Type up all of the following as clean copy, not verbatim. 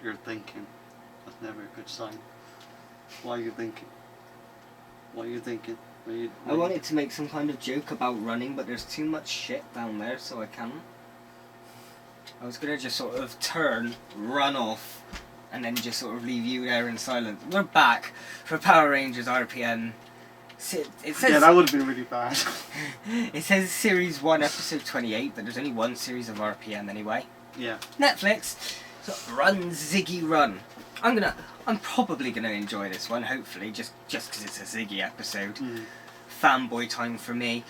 You're thinking. That's never a good sign. Why are you thinking? What are you thinking? I wanted to make some kind of joke about running, but there's too much shit down there, so I can't. I was gonna just sort of turn, run off, and then just sort of leave you there in silence. We're back for Power Rangers RPM. It says, yeah, that would have been really bad. It says Series 1, Episode 28, but there's only one series of RPM anyway. Yeah. Netflix. So Run, Ziggy, Run. I'm probably gonna enjoy this one, hopefully, just because it's a Ziggy episode. Fanboy time for me.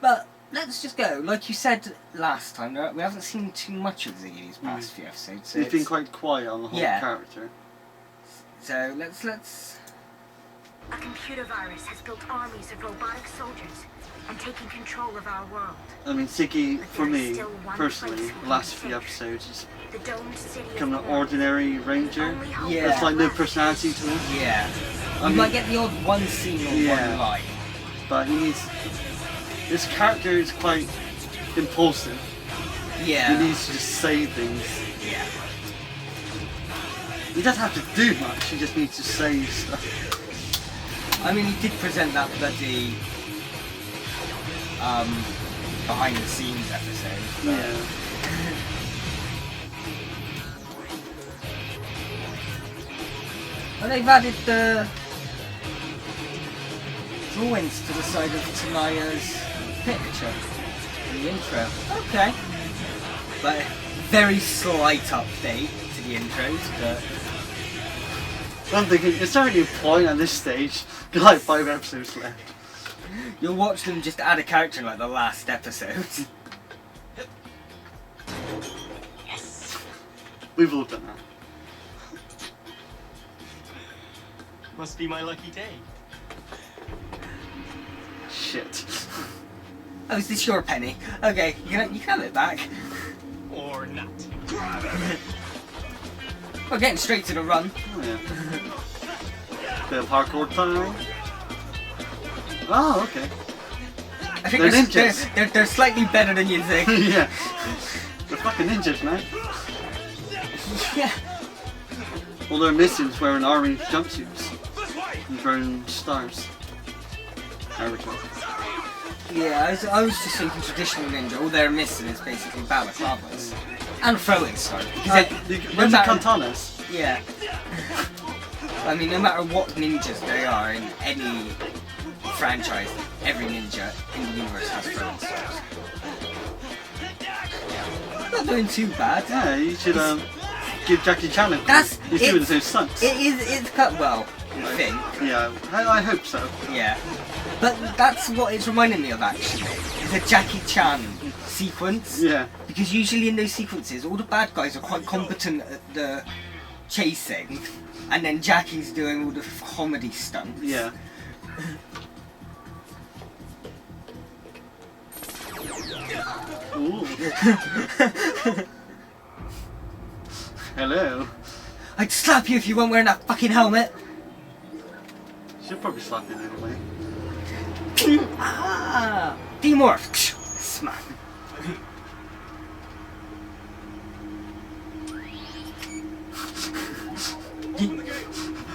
But let's just go. Like you said last time, we haven't seen too much of Ziggy these past few episodes. So he's been quite quiet on the whole character. So let's. A computer virus has built armies of robotic soldiers and taken control of our world. I mean, Ziggy, for me, personally, the last few episodes, has become an ordinary ranger. Yeah. There's like no personality to him. Yeah. You might get the odd one scene or one line. But his character is quite impulsive. Yeah. He needs to just say things. Yeah. He doesn't have to do much, he just needs to say stuff. I mean, he did present that bloody behind the scenes episode. Yeah. Well, they've added the drawings to the side of Tanaya's picture in the intro. Okay. But very slight update to the intros, but I'm thinking, is there any point at this stage? Like 5 episodes left. You'll watch them just add a character in like the last episode. Yes. We've all done that. Must be my lucky day. Shit. Oh, is this your penny? Okay, you can have it back. Or not. We're getting straight to the run. Oh, yeah. Bit of hardcore time. Oh, okay. I think They're ninjas. They're slightly better than you think. Yeah. They're fucking ninjas, man. Yeah. All they're missing is wearing orange jumpsuits and throwing stars. Naruto. Yeah, I was just thinking traditional ninja. All they're missing is basically balaclavas and throwing stars. No katanas. Yeah. I mean, no matter what ninjas they are in any franchise, every ninja in the universe has throwing stars. Not doing too bad. Yeah, you should give Jackie Chan a call. He's doing his own stunts. It's cut well, I think. Yeah, I hope so. Yeah. But that's what it's reminding me of, actually. It's a Jackie Chan sequence. Yeah. Because usually in those sequences, all the bad guys are quite competent at the chasing, and then Jackie's doing all the comedy stunts. Yeah. Ooh. Hello. I'd slap you if you weren't wearing that fucking helmet. She'll probably slap you anyway. Ah! Demorph! Smack.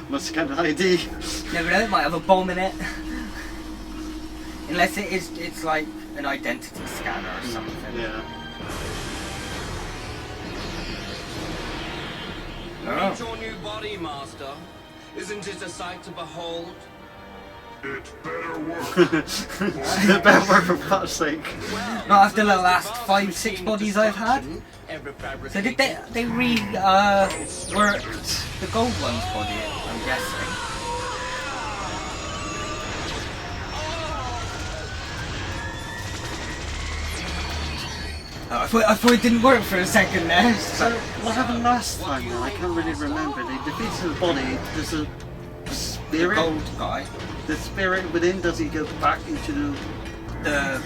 Must have got an ID. Never know, it might have a bomb in it. Unless it's like an identity scanner or something. Yeah. Meet your new body, Master. Isn't it a sight to behold? It better work. It better work for fuck's sake. Not after the last 5-6 bodies I've had. So did they worked the gold one's body, I'm guessing. Oh, I thought it didn't work for a second there. So, what happened last time then? I can't really remember. They defeated the body. There's a spirit. The gold guy. The spirit within, does he go back into the...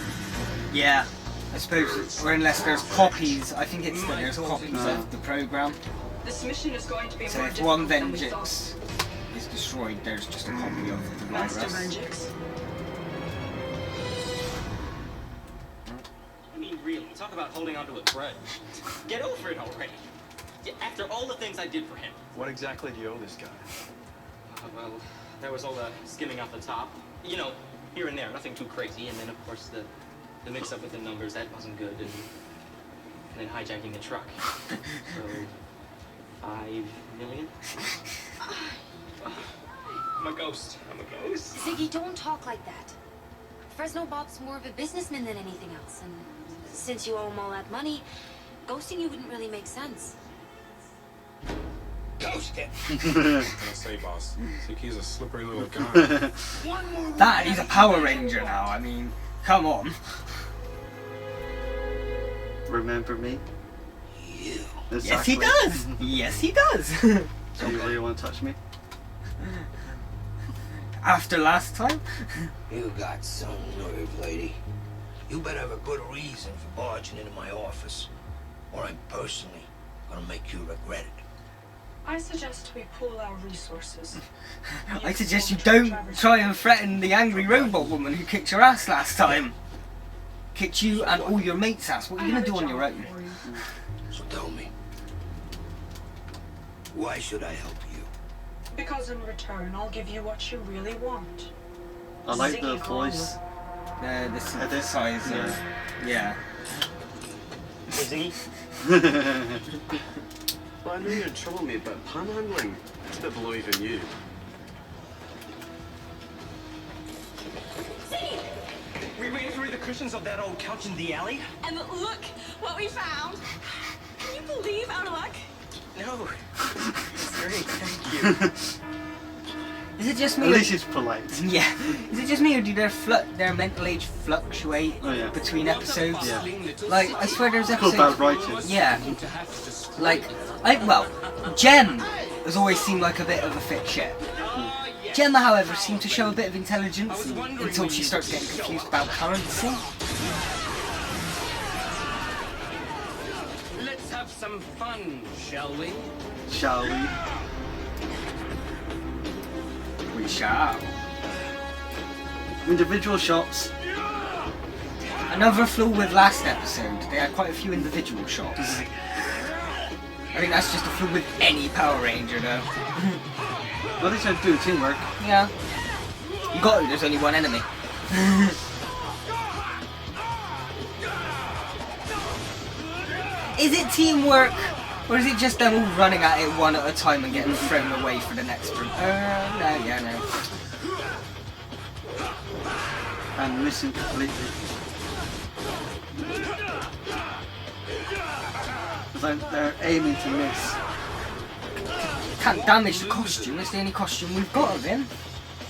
Yeah, I suppose, or unless there's copies, I think it's that there's copies of the program. This mission is going to be So if one Vengeance is destroyed, there's just a copy of the Master virus. Vengeance. I mean, really, talk about holding onto a grudge. Get over it already. After after all the things I did for him. What exactly do you owe this guy? Well, there was all the skimming off the top. You know, here and there, nothing too crazy. And then, of course, the mix-up with the numbers, that wasn't good. And then hijacking the truck. So, 5 million? I'm a ghost. I'm a ghost. Ziggy, don't talk like that. Fresno Bob's more of a businessman than anything else, and since you owe him all that money, ghosting you wouldn't really make sense. Ghost him! What can I say, boss? Ziggy's a slippery little guy. That, he's a Power Ranger now, I mean, come on. Remember me? You. Yes, he does! Yes, he does! Do you really want to touch me? After last time? You got some nerve, lady. You better have a good reason for barging into my office, or I'm personally gonna make you regret it. I suggest we pool our resources. I suggest you don't try and threaten the angry robot woman who kicked your ass last time. Kicked you and all your mates' ass. What are you gonna do on your own? So tell me, why should I help you? Because in return, I'll give you what you really want. I like Ziggy the voice. The synthesizer. Yeah. Hey, Ziggy? Well, I knew you had trouble me, but panhandling, it's a bit below even you. We ran through the cushions of that old couch in the alley? And look what we found. Can you believe our luck? No. It's great, thank you. Is it just me? At least she's polite. Yeah. Is it just me, or do their mental age fluctuate between episodes? Yeah. Like, I swear there's Cool episodes. bad writing. Yeah. Like, Jem has always seemed like a bit of a fit shit. Gemma, however, seemed to show a bit of intelligence until she starts getting confused about currency. Let's have some fun, shall we? Shall we? We shall. Individual shots. Another flaw with last episode, they had quite a few individual shots. I think that's just a flaw with any Power Ranger, though. Well, at least I do teamwork. Yeah. You got to, there's only one enemy. Is it teamwork, or is it just them all running at it one at a time and getting thrown away for the next room? No. And missing completely. It's like they're aiming to miss. Can't damage the costume, it's the only costume we've got of him.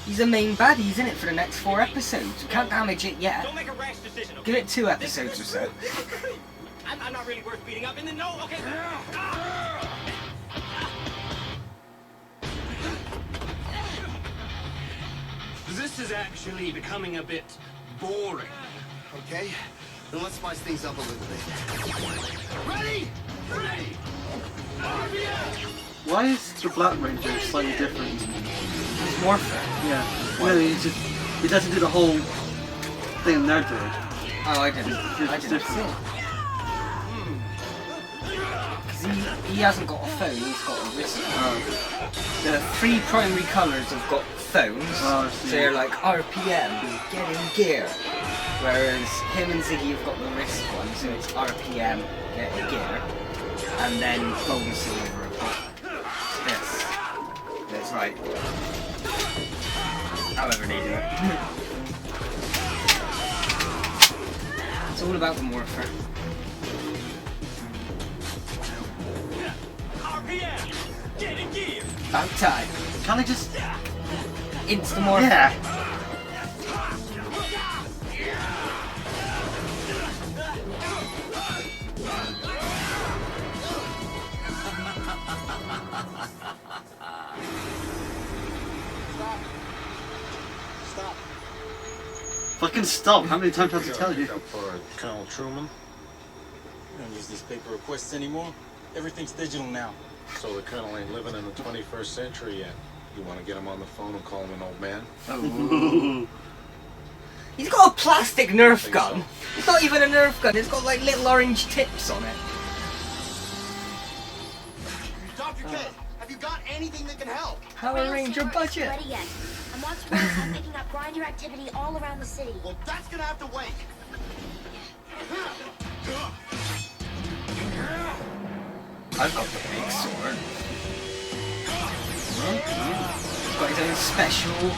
He's the main baddie, he's in it for the next 4 episodes. We can't damage it yet. Don't make a rash decision, okay? Give it 2 episodes or so. I'm not really worth beating up, and then no, okay. This is actually becoming a bit boring. Okay, then let's spice things up a little bit. Ready? Ready! RPM! Why is the Black Ranger slightly different? He's more fair. Yeah. No, he doesn't do the whole thing they're doing. Oh, I didn't. I didn't see it. Because he hasn't got a phone, he's got a wrist. The 3 primary colours have got phones, so they're like RPM, get in gear. Whereas him and Ziggy have got the wrist one, so it's RPM, get in gear. And then gold and silver have got this. That's right. However they do it. It's all about the morpher. RPM! Get in gear! About time. Can I just... Insta-morph. Yeah. Stop. Fucking stop. How many times do I have to tell you? For Colonel Truman. We don't use these paper requests anymore. Everything's digital now. So the Colonel ain't living in the 21st century yet. You want to get him on the phone and call him an old man? Oh. He's got a plastic Nerf gun. It's not even a Nerf gun, it's got like little orange tips on it. off your kid. Have you got anything that can help? Power Ranger budget. Ready yet. I'm watching I'm picking up grinder activity all around the city. Well, that's gonna have to wait. I've got the big sword. He's got his own special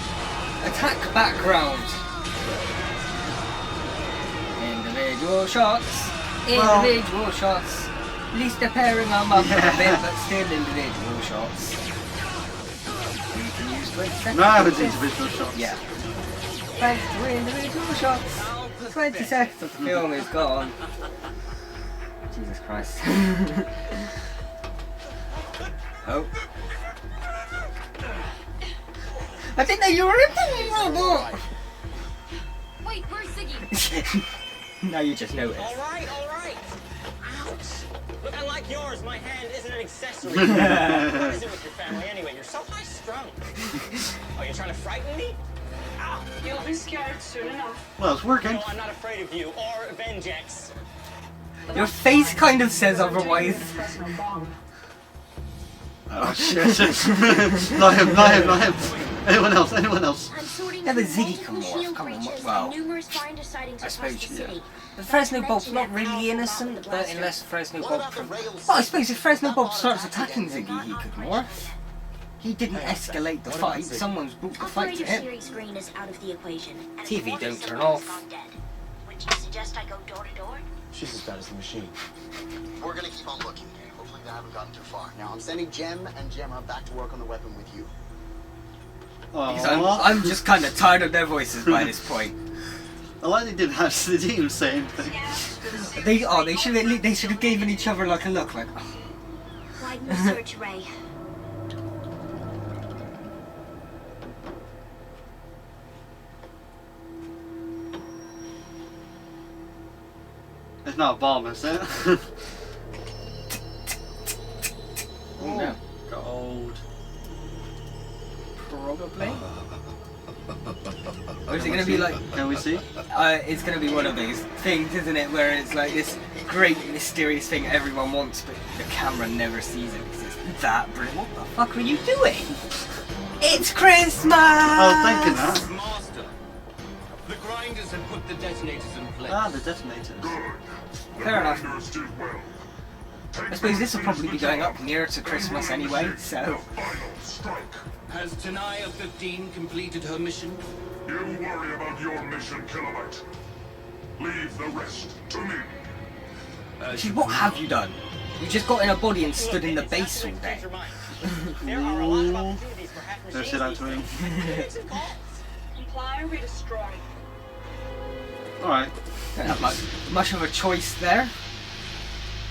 attack background. Individual shots. Individual shots. At least they're pairing them up a bit, but still individual shots. You can use 20 seconds. No, it's individual shots. Yeah. Thanks to individual shots. 20 seconds of the film is gone. Jesus Christ. Oh. I didn't know you were in the Wait, where's Ziggy? Now you just noticed. Alright. Ouch. Look, unlike yours, my hand isn't an accessory. What is it with your family anyway? You're so high-strung. Oh, you're trying to frighten me? Ow. You'll be scared soon enough. Well, it's working. No, I'm not afraid of you or Vengex. Your face kind of says otherwise. Oh shit. Not him. Anyone else. Yeah, but Ziggy can morph. Come on, well. I suppose you do. But Fresno Bob's not really innocent, but unless Fresno Bob... Well, I suppose if Fresno Bob starts attacking Ziggy, he could morph. He didn't escalate the fight, someone's brought the fight to him. TV don't turn off. Would you suggest I go door to door? She's as bad as the machine. We're gonna keep on looking. Hopefully they haven't gotten too far. Now I'm sending Jem and Gemma back to work on the weapon with you. Because I'm just kind of tired of their voices by this point. I like they didn't have to even say anything. They should have given each other like a look, like. Oh. Widen the search ray. It's not a bomb, is it? Oh no. Gold. Probably. Or is it going to be like... Can we see? It's going to be one of these things, isn't it, where it's like this great mysterious thing everyone wants, but the camera never sees it because it's that brilliant. What the fuck are you doing? It's Christmas! I was thinking that. Master, the grinders have put the detonators in place. Ah, the detonators. Fair enough. I suppose this will probably be going up nearer to Christmas anyway, so... Has Tenaya 15 completed her mission? You worry about your mission, Kilobyte. Leave the rest to me. Actually, what have you done? You just got in a body and stood in the base all day. Don't say that to him. Comply or be destroyed. Alright. Don't have much of a choice there.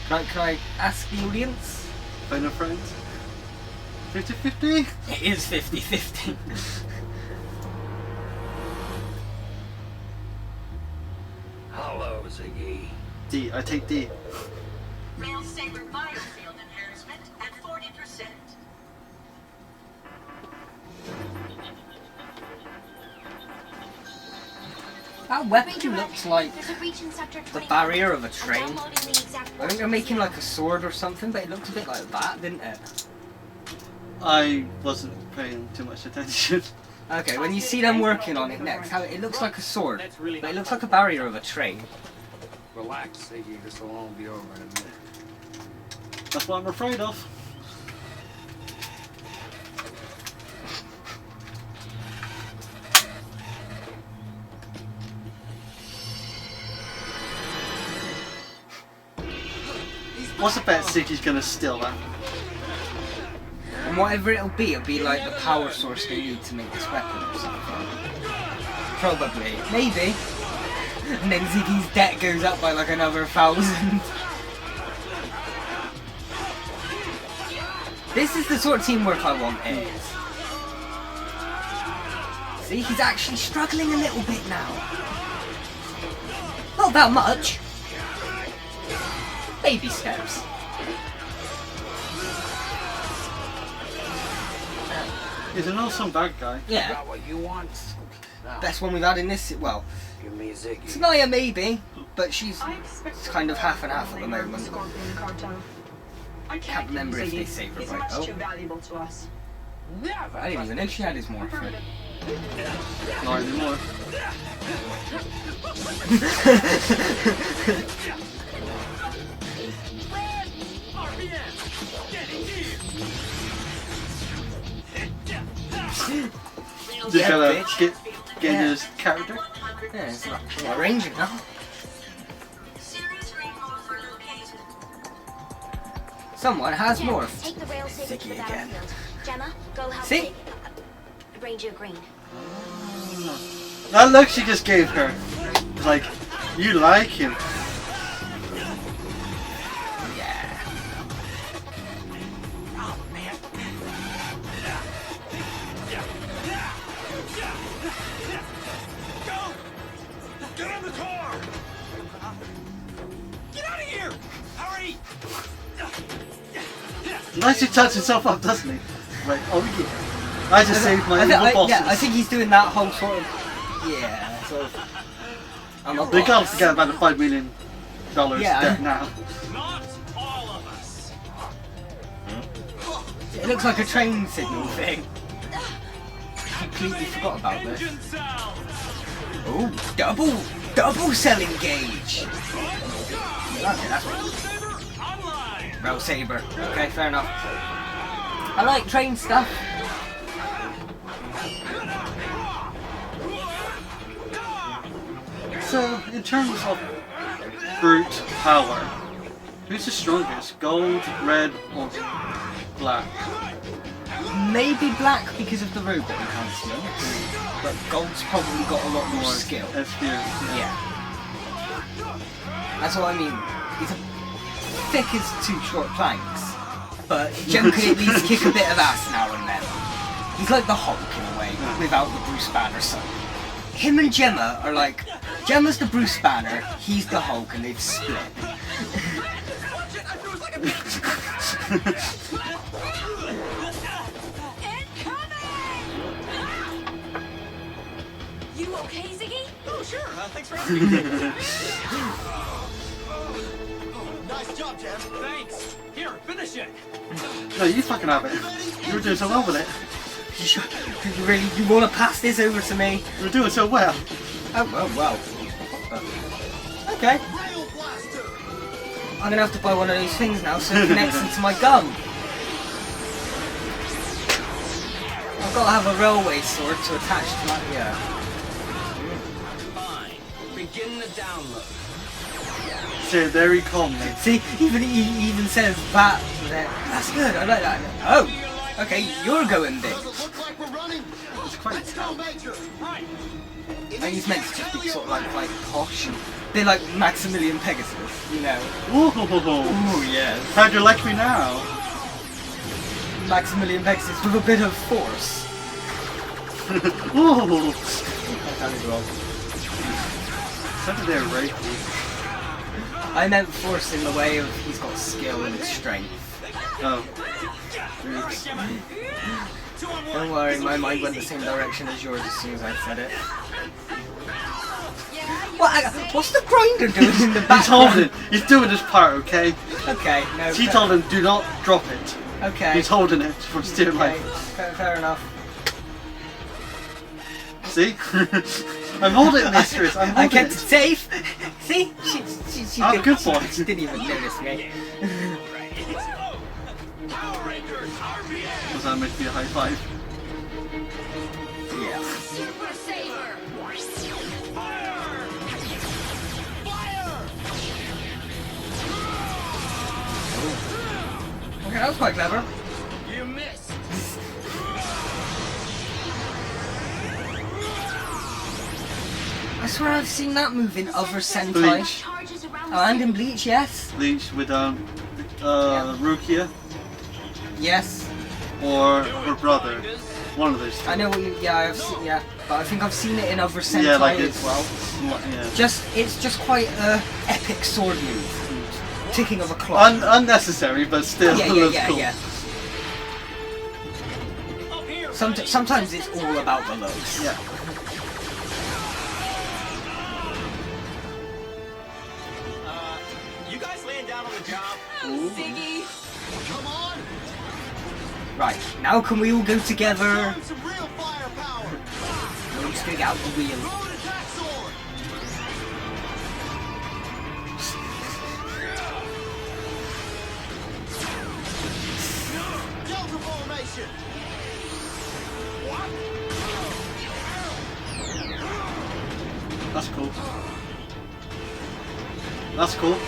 Can I ask the audience? Phone a friend? 50-50? It is 50-50. Hello, Ziggy. D. I take D. Rail saber biofield enhancement at 40%. That weapon looks like the barrier of a train. I think they're making like a sword or something, but it looked a bit like that, didn't it? I wasn't paying too much attention. Okay, when you see them working on it next, how it looks like a sword, but it looks like a barrier of a train. Relax, Ziggy. This will all be over in a minute. That's what I'm afraid of. What's the bet Ziggy's gonna steal that? And whatever it'll be like the power source they need to make this weapon or something. Probably. Maybe. And then Ziggy's debt goes up by like another 1,000. This is the sort of teamwork I want, is. See, he's actually struggling a little bit now. Not that much. Baby steps. He's an awesome bad guy. Yeah. Got what you want? Best one we've had in this, well, Give me Ziggy. Tenaya maybe, but she's kind of half and half at the moment. I can't remember if they say He's right. much Oh, too valuable to us. I didn't even know she had his morphin. Not anymore. Just Yeah, gotta bitch. get Yeah. his character. Yeah, it's like arranging now. Someone has morphed. Take the rail saver to the Ziggy again. battlefield. Gemma, go help See? Zig. Ranger Green. That look she just gave her. It's like, you like him. Yeah. Get in the car! Get out of here! Hurry! Nicely touched himself up, doesn't he? Like, oh yeah. I just saved my evil bosses. Yeah, I think he's doing that whole sort of. Yeah, sort of. I'm a They boss. can't forget about the $5 million Yeah. debt now. Not all of us! It looks like a train signal thing. Completely forgot about this. Engine sound! Oh, double selling gauge. Okay, that's what. Saber online! Rail saber. Okay, fair enough. I like train stuff. So, in terms of brute power, who's the strongest? Gold, red, or black? Maybe black because of the robot enhancements, but gold's probably got a lot more skill. Experience. Yeah. That's what I mean. He's thick as two short planks, but Jem can at least kick a bit of ass now and then. He's like the Hulk in a way, without the Bruce Banner side. Him and Gemma are like, Gemma's the Bruce Banner, he's the Hulk, and they've split. You okay, Ziggy? Oh, sure. Thanks for asking. Nice job, Jem. Thanks. Here, finish it. No, you fucking have it. You were doing so well with it. You want to pass this over to me? You were doing so well. Oh, well. Okay. I'm gonna have to buy one of these things now so it connects into my gun. I've got to have a railway sword to attach to my Fine. Begin the download. So there he comes. See, he even says that. That's good. I like that. Oh, okay. You're going big. Looks like we're running. Let's go, Major. Right. I think he's meant to just be sort of like posh. They're like Maximilian Pegasus, you know. Ooh, yes. How'd you like me now? Maximilian Pegasus with a bit of force. Ooh. That sounded wrong. Something there, right? I meant force in the way of he's got skill and strength. Oh. Oops. Don't worry, my mind went the same direction as yours as soon as I said it. What's the grinder doing in the He's holding. background? He's doing his part, okay? Okay, no. She told him, do not drop it. Okay. He's holding it for steer Okay, life. fair enough. See? I'm holding it, mistress. I'm I holding kept it it. safe. See? She I'm did, a good boy. She didn't even notice me. Was that meant to be a high five? Yeah. Super Saber! Okay, that was quite clever. You missed. I swear I've seen that move in other Sentai. Bleach. Oh, and in Bleach, yes. Bleach with Rukia Yes. or her brother. One of those two. I know what you. Yeah, I've seen. Yeah, but I think I've seen it in other Sentai Yeah, like as well. Yeah. It's just quite a epic sword move. Ticking of a clock. Unnecessary, but still looks cool. Yeah. Sometimes it's all about the looks. Yeah. You guys laying down on the job? Oh, Ziggy! Right, now can we all go together? Some real firepower. We're just gonna get out the wheel. Throw an attack sword. Delta formation. That's cool. That's cool.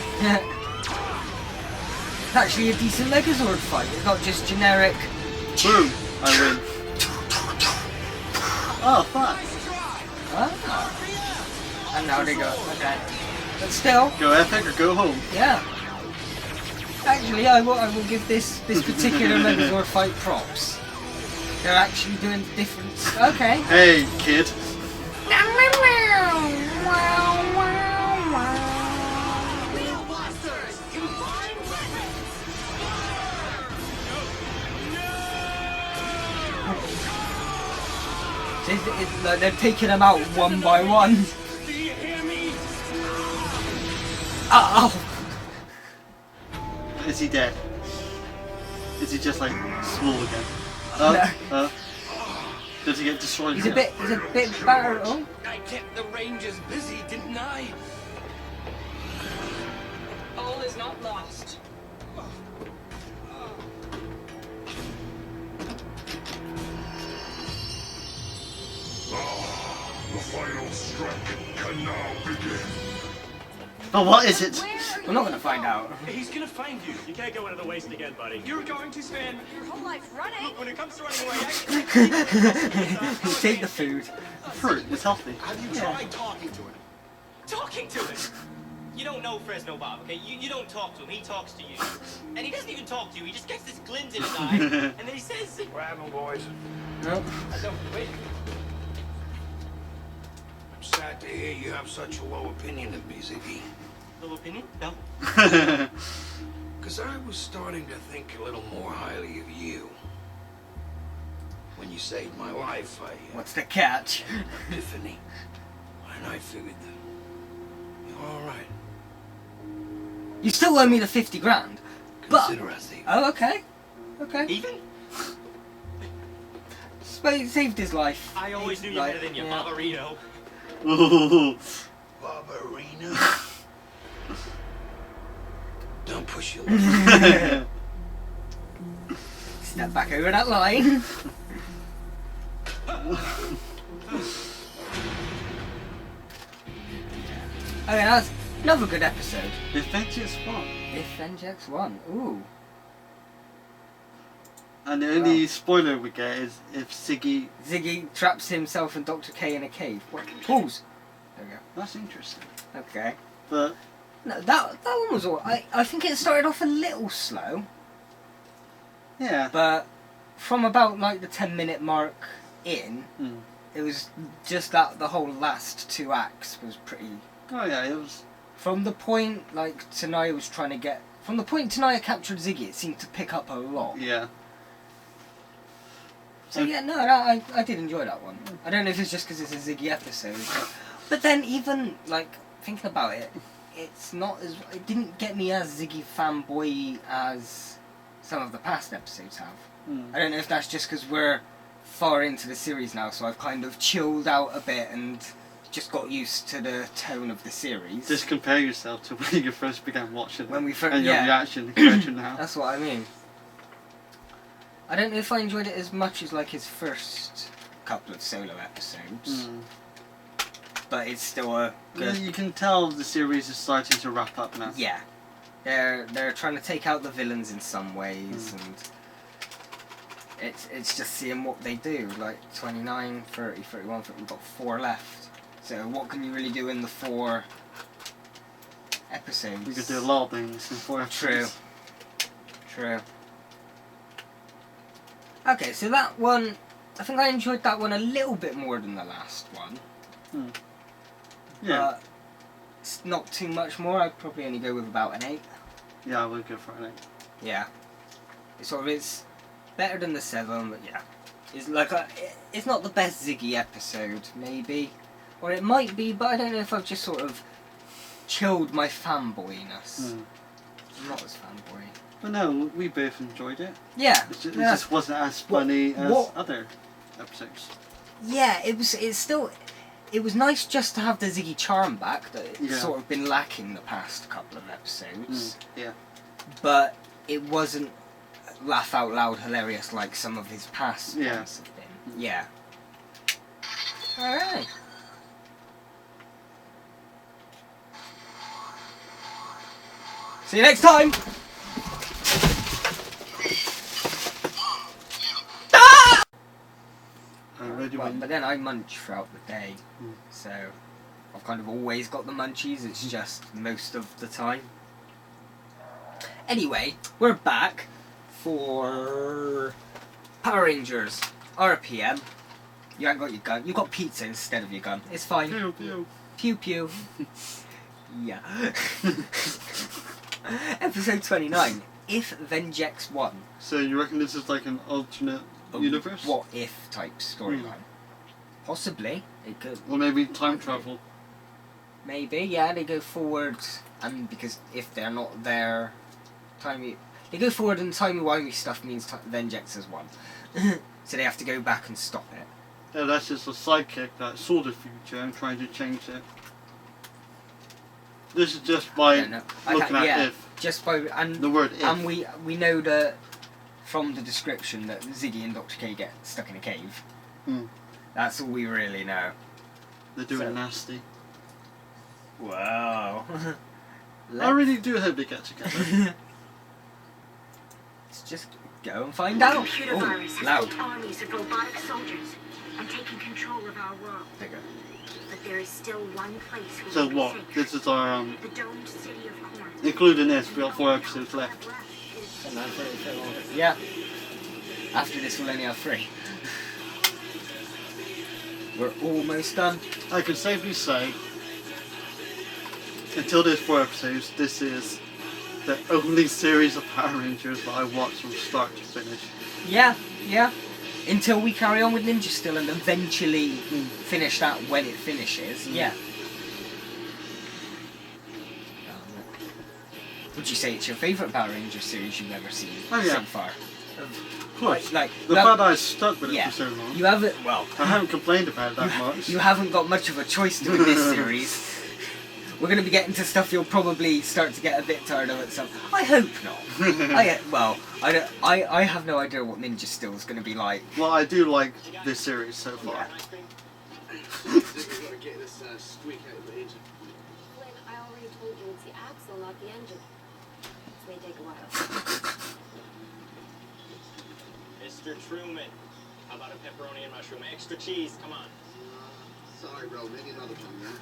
It's actually a decent Megazord fight. It's not just generic. Boom! I win. Oh, fuck. Ah. And now they go. Okay. But still. Go epic or go home. Yeah. Actually, I will give this particular Megazord fight props. They're actually doing different. Okay. Hey, kid. It's like they're taking them out one by one. Do you hear me? Oh! Is he dead? Is he just like small again? No. Does he get destroyed? He's a bit battered. Oh. I kept the Rangers busy, didn't I? All is not lost. The final strike can now begin. But what is it? We're not gonna find out. He's gonna find you. You can't go into the waste again, buddy. You're going to spend Your whole life running. when it comes to running away. Take the food. Fruit. It's healthy. Have you tried talking to him? Talking to him? You don't know Fresno Bob, okay? You don't talk to him, he talks to you. And he doesn't even talk to you, he just gets this glint in his eye, and then he says... Grab him, boys. Nope. I don't, wait. I'm sad to hear you have such a low opinion of me, Ziggy. Little opinion? No? Because I was starting to think a little more highly of you. When you saved my life, I... What's the catch? Epiphany. And I figured that you're alright. You still owe me the 50 grand. But Consider us even. oh, okay. Okay. Even? Saved his life. I always knew you Like, better than you, yeah. Barbarino. Ooh. Barbarina. Don't push your luck. Step back over that line. Okay, that's another good episode. If Vengeance won. If Vengeance won. Ooh. And the only spoiler we get is if Ziggy... Ziggy traps himself and Dr. K in a cave. What? Pause. There we go. That's interesting. Okay. But... No, that one was all. I think it started off a little slow. Yeah. But from about like the 10-minute mark in, it was just that the whole last 2 acts was pretty... Oh yeah, it was... From the point like Tenaya was trying to get... From the point Tenaya captured Ziggy, it seemed to pick up a lot. Yeah. So yeah, no, I did enjoy that one. I don't know if it's just because it's a Ziggy episode. But then even, like, thinking about it, it's not as... It didn't get me as Ziggy fanboy as some of the past episodes have. I don't know if that's just because we're far into the series now, so I've kind of chilled out a bit and just got used to the tone of the series. Just compare yourself to when you first began watching When it, we first... and your yeah. reaction compared to now. That's what I mean. I don't know if I enjoyed it as much as like his first couple of solo episodes. But it's still a good... You can tell the series is starting to wrap up now. Yeah. They're trying to take out the villains in some ways, and it's just seeing what they do. Like 29, 30, 31, 30, we've got 4 left. So what can you really do in the 4 episodes? You could do a lot of things in 4 episodes. True. Okay, so that one, I think I enjoyed that one a little bit more than the last one. Yeah. But it's not too much more. I'd probably only go with about an 8. Yeah, I would go for an 8. Yeah. It's better than the 7, but yeah. It's like it's not the best Ziggy episode, maybe. Or it might be, but I don't know if I've just sort of chilled my fanboyness. I'm not as fanboy. But no, we both enjoyed it. Yeah. It just wasn't as funny as other episodes. Yeah, it was nice just to have the Ziggy charm back that it's sort of been lacking the past couple of episodes. Yeah. But it wasn't laugh out loud hilarious like some of his past ones have been. Yeah. Alright. See you next time! But then I munch throughout the day, so I've kind of always got the munchies, it's just most of the time. Anyway, we're back for Power Rangers RPM. You ain't got your gun, you got pizza instead of your gun, it's fine. Pew pew. Pew pew. Yeah. Episode 29, If Vengex won. So you reckon this is like an alternate universe? What if type storyline? Possibly. It could. Or maybe time travel. Maybe, yeah, they go forward, and because if they're not there, they go forward and timey-wimey stuff means Vengex has won. So they have to go back and stop it. Yeah, that's just a sidekick that saw the future and trying to change it. This is just by looking at if. Just by the word if. And we know that from the description that Ziggy and Dr. K get stuck in a cave. That's all we really know. They're doing nasty. Wow. I really do hope they get together. Let's just go and find out. Computer virus has Loud. built armies of robotic soldiers and taken control of our world. Bigger. But there is still one place we So will be what? safe. This is our The domed city of Corn. including this, we got 4 episodes left. Yeah. After this we'll only have 3. We're almost done. I can safely say, until there's 4 episodes, this is the only series of Power Rangers that I watch from start to finish. Yeah, yeah. Until we carry on with Ninja Still and eventually finish that when it finishes, yeah. Would you say it's your favourite Power Rangers series you've ever seen so far? Of course. Like, the fact that I stuck with it for so long. You haven't, well... I haven't complained about it that much. You haven't got much of a choice to in this series. We're going to be getting to stuff you'll probably start to get a bit tired of at some... I hope not. I have no idea what Ninja Still is going to be like. Well, I do like this series so far. I already told you it's the axle, not the engine. This may take a while. Mr. Truman, how about a pepperoni and mushroom? Extra cheese, come on. Sorry, bro. Maybe another time, yeah?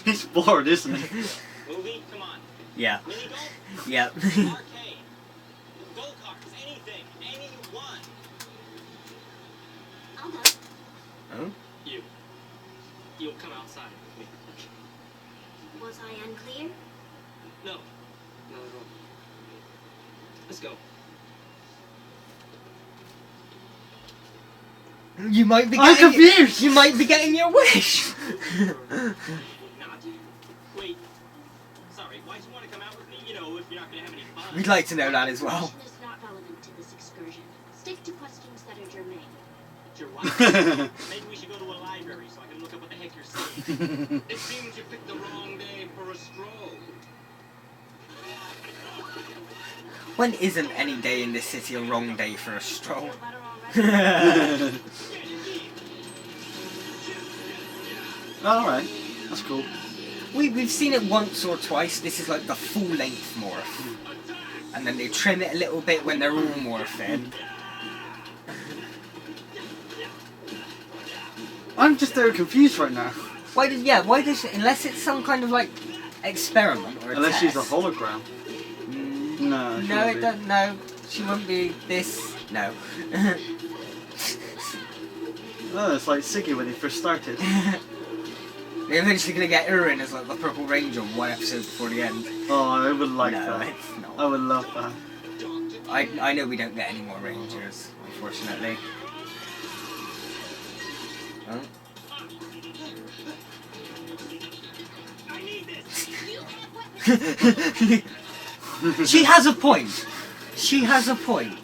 He's bored, isn't he? Movie, come on. Yeah. Mini golf? Yeah. Arcade. Go-karts, anything. Anyone. I'll go. Oh? You'll come outside with me. Was I unclear? No. No, no. Let's go. You might be I'm confused! You might be getting your wish! Not. Wait. Sorry, why'd you want to come out with me, if you're not going to have any fun? We'd like to know that as well. Question is not relevant to this excursion. Stick to questions that are germane. You're right. Maybe we should go to a library so I can look up what the heck you're saying. It seems you picked the wrong day for a stroll. When isn't any day in this city a wrong day for a stroll? Alright, that's cool. We've seen it once or twice. This is like the full length morph. And then they trim it a little bit when they're all morphing. I'm just very confused right now. Why does unless it's some kind of like experiment or a Unless test. she's a hologram. No. No, it doesn't. No, she wouldn't be this. No. Oh, it's like Siggy when he first started. They're eventually gonna get her in as like the Purple Ranger one episode before the end. Oh, I would like No, that. it's not. I would love that. I know we don't get any more Rangers, unfortunately. Oh. She has a point. She has a point.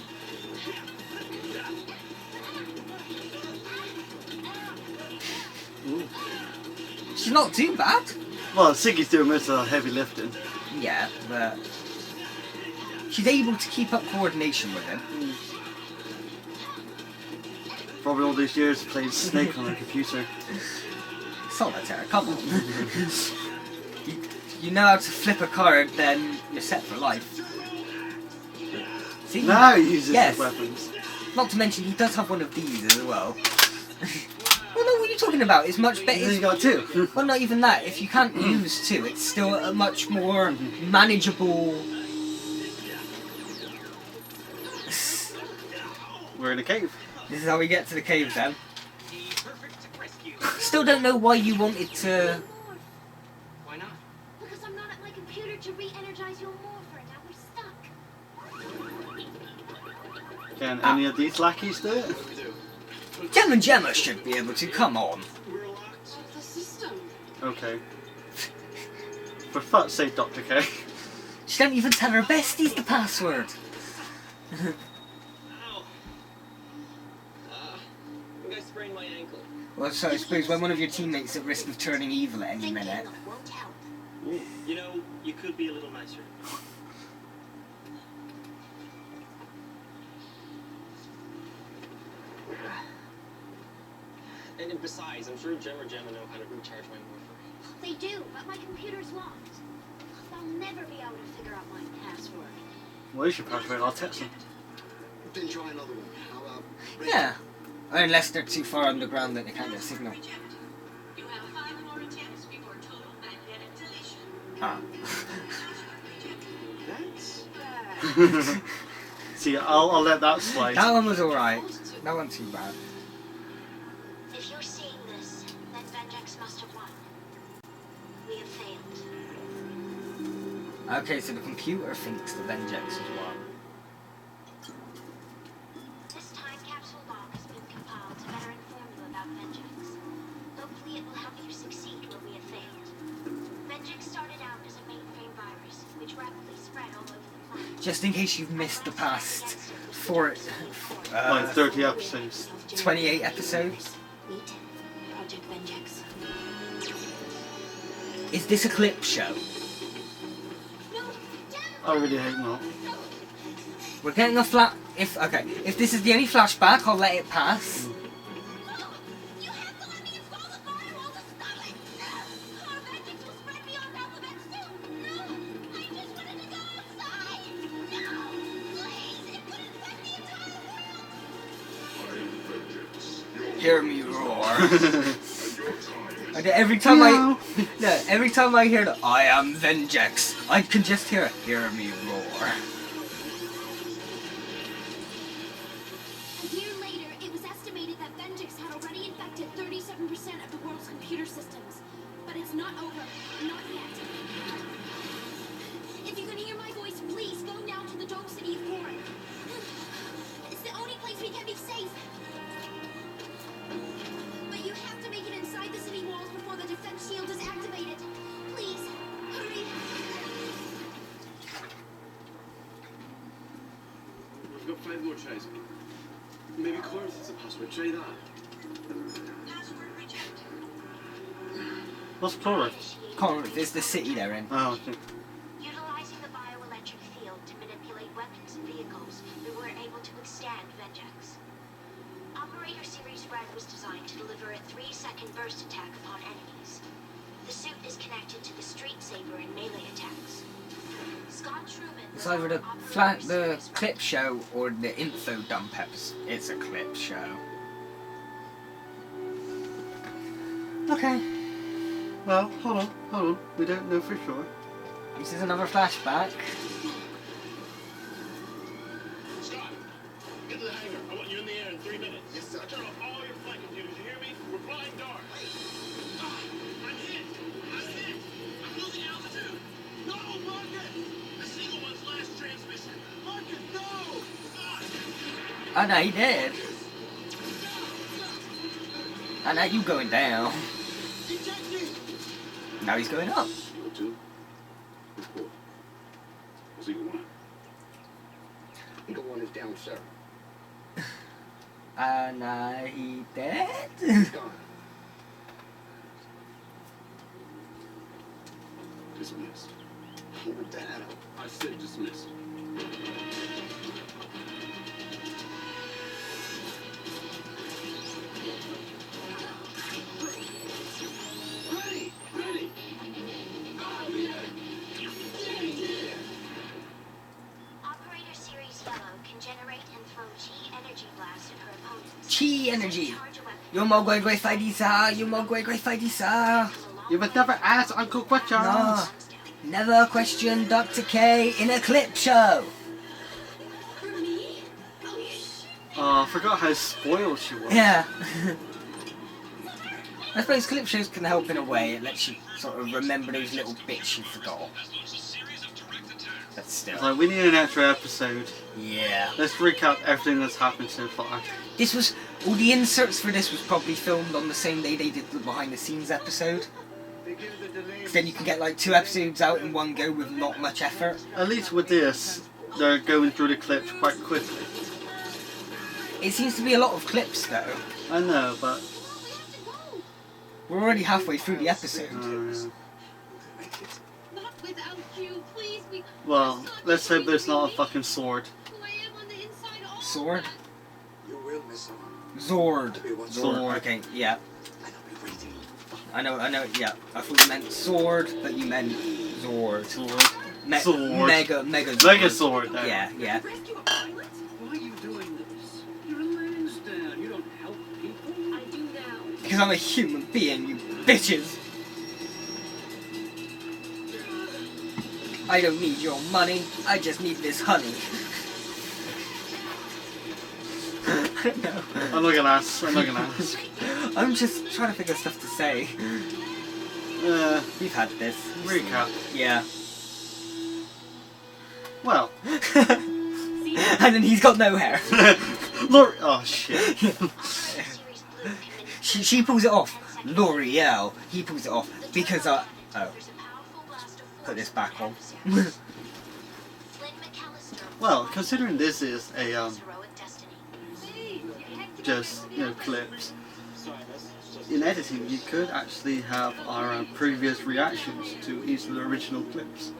Ooh. She's not too bad. Well, Siggy's doing most of the heavy lifting. Yeah, but she's able to keep up coordination with him. Probably all these years played Snake on a computer. Solitaire, come on. you know how to flip a card, then you're set for life. See? Now he uses yes. his weapons. Not to mention, he does have one of these as well. Well, no, what are you talking about? It's much better. He's got two. Well, not even that. If you can't use two, it's still a much more manageable. We're in a cave. This is how we get to the cave then. Still don't know why you wanted to. Why not? Because I'm not at my computer to re-energize your morpher. Now we're stuck. Can any of these lackeys do it? Gem and Gemma should be able to. Come on. The system. Okay. For fuck's sake, Dr. K. She don't even tell her besties the password. I sprained my ankle. Well, so I suppose when one of your teammates at risk of turning evil at any minute. You know, you could be a little nicer. And besides, I'm sure Gem or Gemma know how to recharge my morpher. They do, but my computer's locked. They'll never be able to figure out my password. Well, you should password. I'll text them. Then try another one. How about... Yeah. Unless they're too far underground that they can't get a signal. You have 5 more attempts before total magnetic deletion. Ah. That's... See, I'll let that slide. That one was alright. That wasn't too bad. If you're seeing this, then Vengex must have won. We have failed. Okay, so the computer thinks the Vengex has won. This time capsule log has been compiled to better inform you about Vengex. Hopefully it will help you succeed where we have failed. Vengex started out as a mainframe virus, which rapidly spread all over the planet. Just in case you've missed the past Like 30 episodes. 28 episodes. Meet Project Vengex. Is this a clip show? I really hope not. We're getting a if this is the only flashback, I'll let it pass. Hear me roar. And every time every time I hear the I am Vengex, I can just hear me roar. A year later, it was estimated that Vengex had already infected 37% of the world's computer systems. But it's not over. Not yet. If you can hear my voice, please go now to the dome city of Corinth. It's the only place we can be safe. But you have to make it inside the city walls before the defense shield is activated. Please, hurry. We've got 5 more tries. Maybe Corinth is the password. Try that. Password rejected. What's Corinth? Corinth is the city they're in. Oh, okay. Utilizing the bioelectric field to manipulate weapons and vehicles, we were able to withstand Vengex. Operator Series Red was designed to deliver a 3-second burst attack upon enemies. The suit is connected to the Street Saber and melee attacks. Scott Truman... It's either the clip show or the info dump episode. It's a clip show. Okay. Well, hold on. We don't know for sure. This is another flashback. Scott, get to the hangar. I want you in the air in 3 minutes. Yes, sir. Turn off all your flight computers. You hear me? We're flying dark. I'm hit. I'm losing altitude. No, Marcus! The single one's last transmission. Marcus, no! Oh no, he did. Oh now you going down. Now he's going up. Report. Was he account, sir. He dead? He's gone. Dismissed. What the hell? I said dismissed. Ready! Ready! Operator Series Yellow can generate and throw Chi energy blasts at her opponents. Chi energy. Yo mo goi goi fighty sa. Yo mo goi goi fighty sa. You must never ask Uncle questions. No. Never question Dr. K in a clip show. Oh, I forgot how spoiled she was. Yeah. I suppose clip shows can help in a way. It lets you sort of remember those little bits you forgot. But still. Like, we need an extra episode. Yeah. Let's recap everything that's happened so far. This was... all the inserts for this was probably filmed on the same day they did the behind the scenes episode. Because then you can get like 2 episodes out in one go with not much effort. At least with this, they're going through the clips quite quickly. It seems to be a lot of clips though. I know, but... we're already halfway through the episode. Not without you, please. Well, let's hope there's not a fucking sword. Sword? You will miss him. Zord. Zord. Okay, yeah. I know, yeah. I thought you meant sword, but you meant Zord. Sword. Sword. Mega Zord. Mega sword. There. Yeah, yeah. Why are you doing this? You're a Lansdowne. You don't help people. I do now. Because I'm a human being, you bitches. I don't need your money. I just need this honey. No. I'm not gonna ask. I'm not gonna ask. I'm just trying to figure stuff to say. We've had this. Recap. Yeah. Well. And then he's got no hair. Look. Oh shit. she pulls it off. L'Oreal. He pulls it off because I. Oh. Put this back on. Well, considering this is a just clips. In editing, you could actually have our previous reactions to each of the original clips.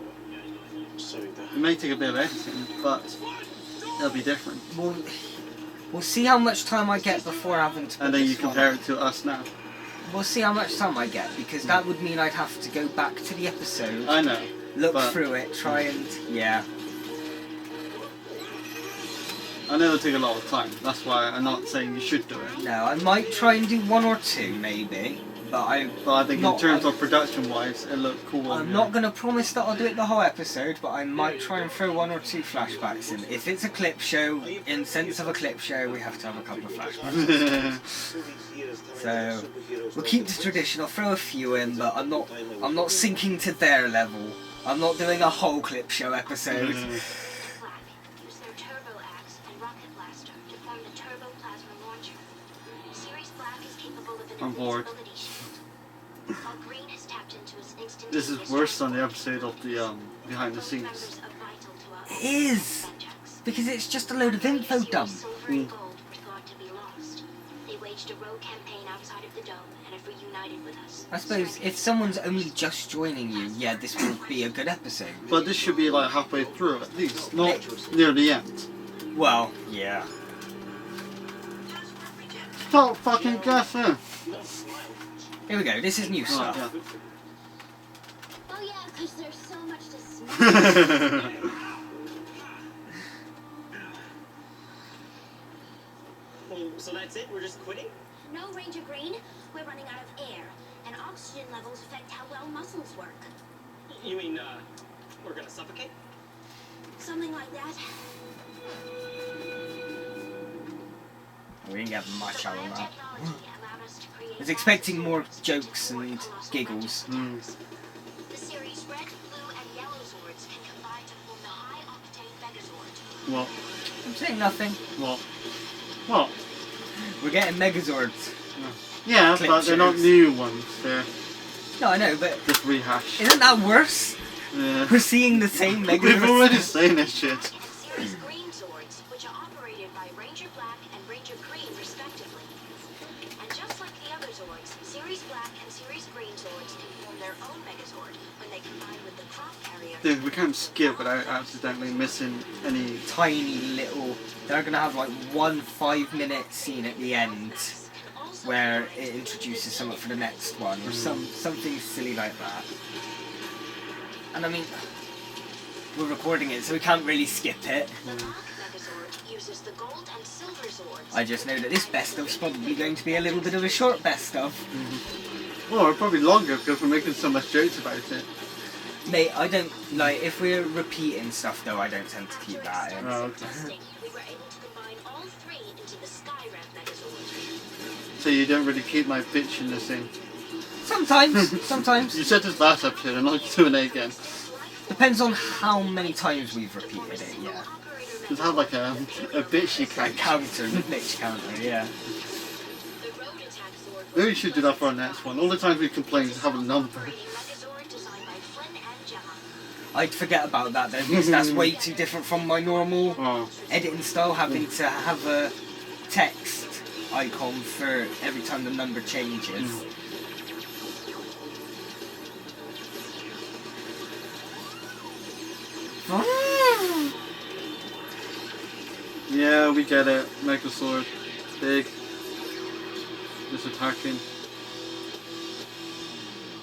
It may take a bit of editing, but it'll be different. We'll see how much time I get before having to. And then you compare it to us now. We'll see how much time I get, because that would mean I'd have to go back to the episode. I know. Look through it, try and yeah. I know it'll take a lot of time. That's why I'm not saying you should do it. No, I might try and do 1 or 2 maybe, but I think in terms of production-wise, it looked cool. I'm not going to promise that I'll do it the whole episode, but I might try and throw 1 or 2 flashbacks in. If it's a clip show, in sense of a clip show, we have to have a couple of flashbacks. So we'll keep the tradition. I'll throw a few in, but I'm not sinking to their level. I'm not doing a whole clip show episode. I'm bored. This is worse than the episode of the behind the scenes. It is! Because it's just a load of info dump. They waged a rogue campaign outside of the dome and have reunited with us. I suppose if someone's only just joining you, yeah, this will be a good episode. But this should be like halfway through at least, not near the end. Well, yeah. Stop fucking guessing! Here we go, this is new stuff. Oh yeah, because there's so much to smell. So that's it? We're just quitting? No, Ranger Green. We're running out of air, and oxygen levels affect how well muscles work. You mean, we're gonna suffocate? Something like that. We didn't get much out of that. I was expecting more jokes and giggles. The series red, blue, and yellow Zords can combine to form the high-octane Megazord. What? I'm saying nothing. What? What? We're getting Megazords. Yeah, but they're not new ones. They're no, I know, but just rehash. Isn't that worse? Yeah. We're seeing the same Megazords. We've already seen this shit. Series green Zords, which are operated by Ranger Black and Ranger Green, respectively. And just like the other Zords, Series Black and Series Green Zords can form their own Megazord when they combine with the crop carrier. Dude, we can't skip without accidentally missing any tiny little. They're gonna have like one 5-minute scene at the end where it introduces something for the next one, or something silly like that. And I mean, we're recording it, so we can't really skip it. Uses the gold and silver Zords. I just know that this best of's probably going to be a little bit of a short best of. Or probably longer because we're making so much jokes about it. Mate, I don't like if we're repeating stuff though. I don't tend to keep that in. Oh, okay. We were able to combine all three into the Skyrev Megazord. So you don't really keep my bitch in this thing. Sometimes, sometimes. You said this last episode, I'm not doing it again. Depends on how many times we've repeated it. Yeah. Just have like a bitchy count. A counter, the bitch counter, yeah. Maybe we should do that for our next one. All the times we complain, just have a number. I'd forget about that then, because that's way too different from my normal editing style, having to have a text icon for every time the number changes. Yeah, we get it. Megazord. Big. Just attacking.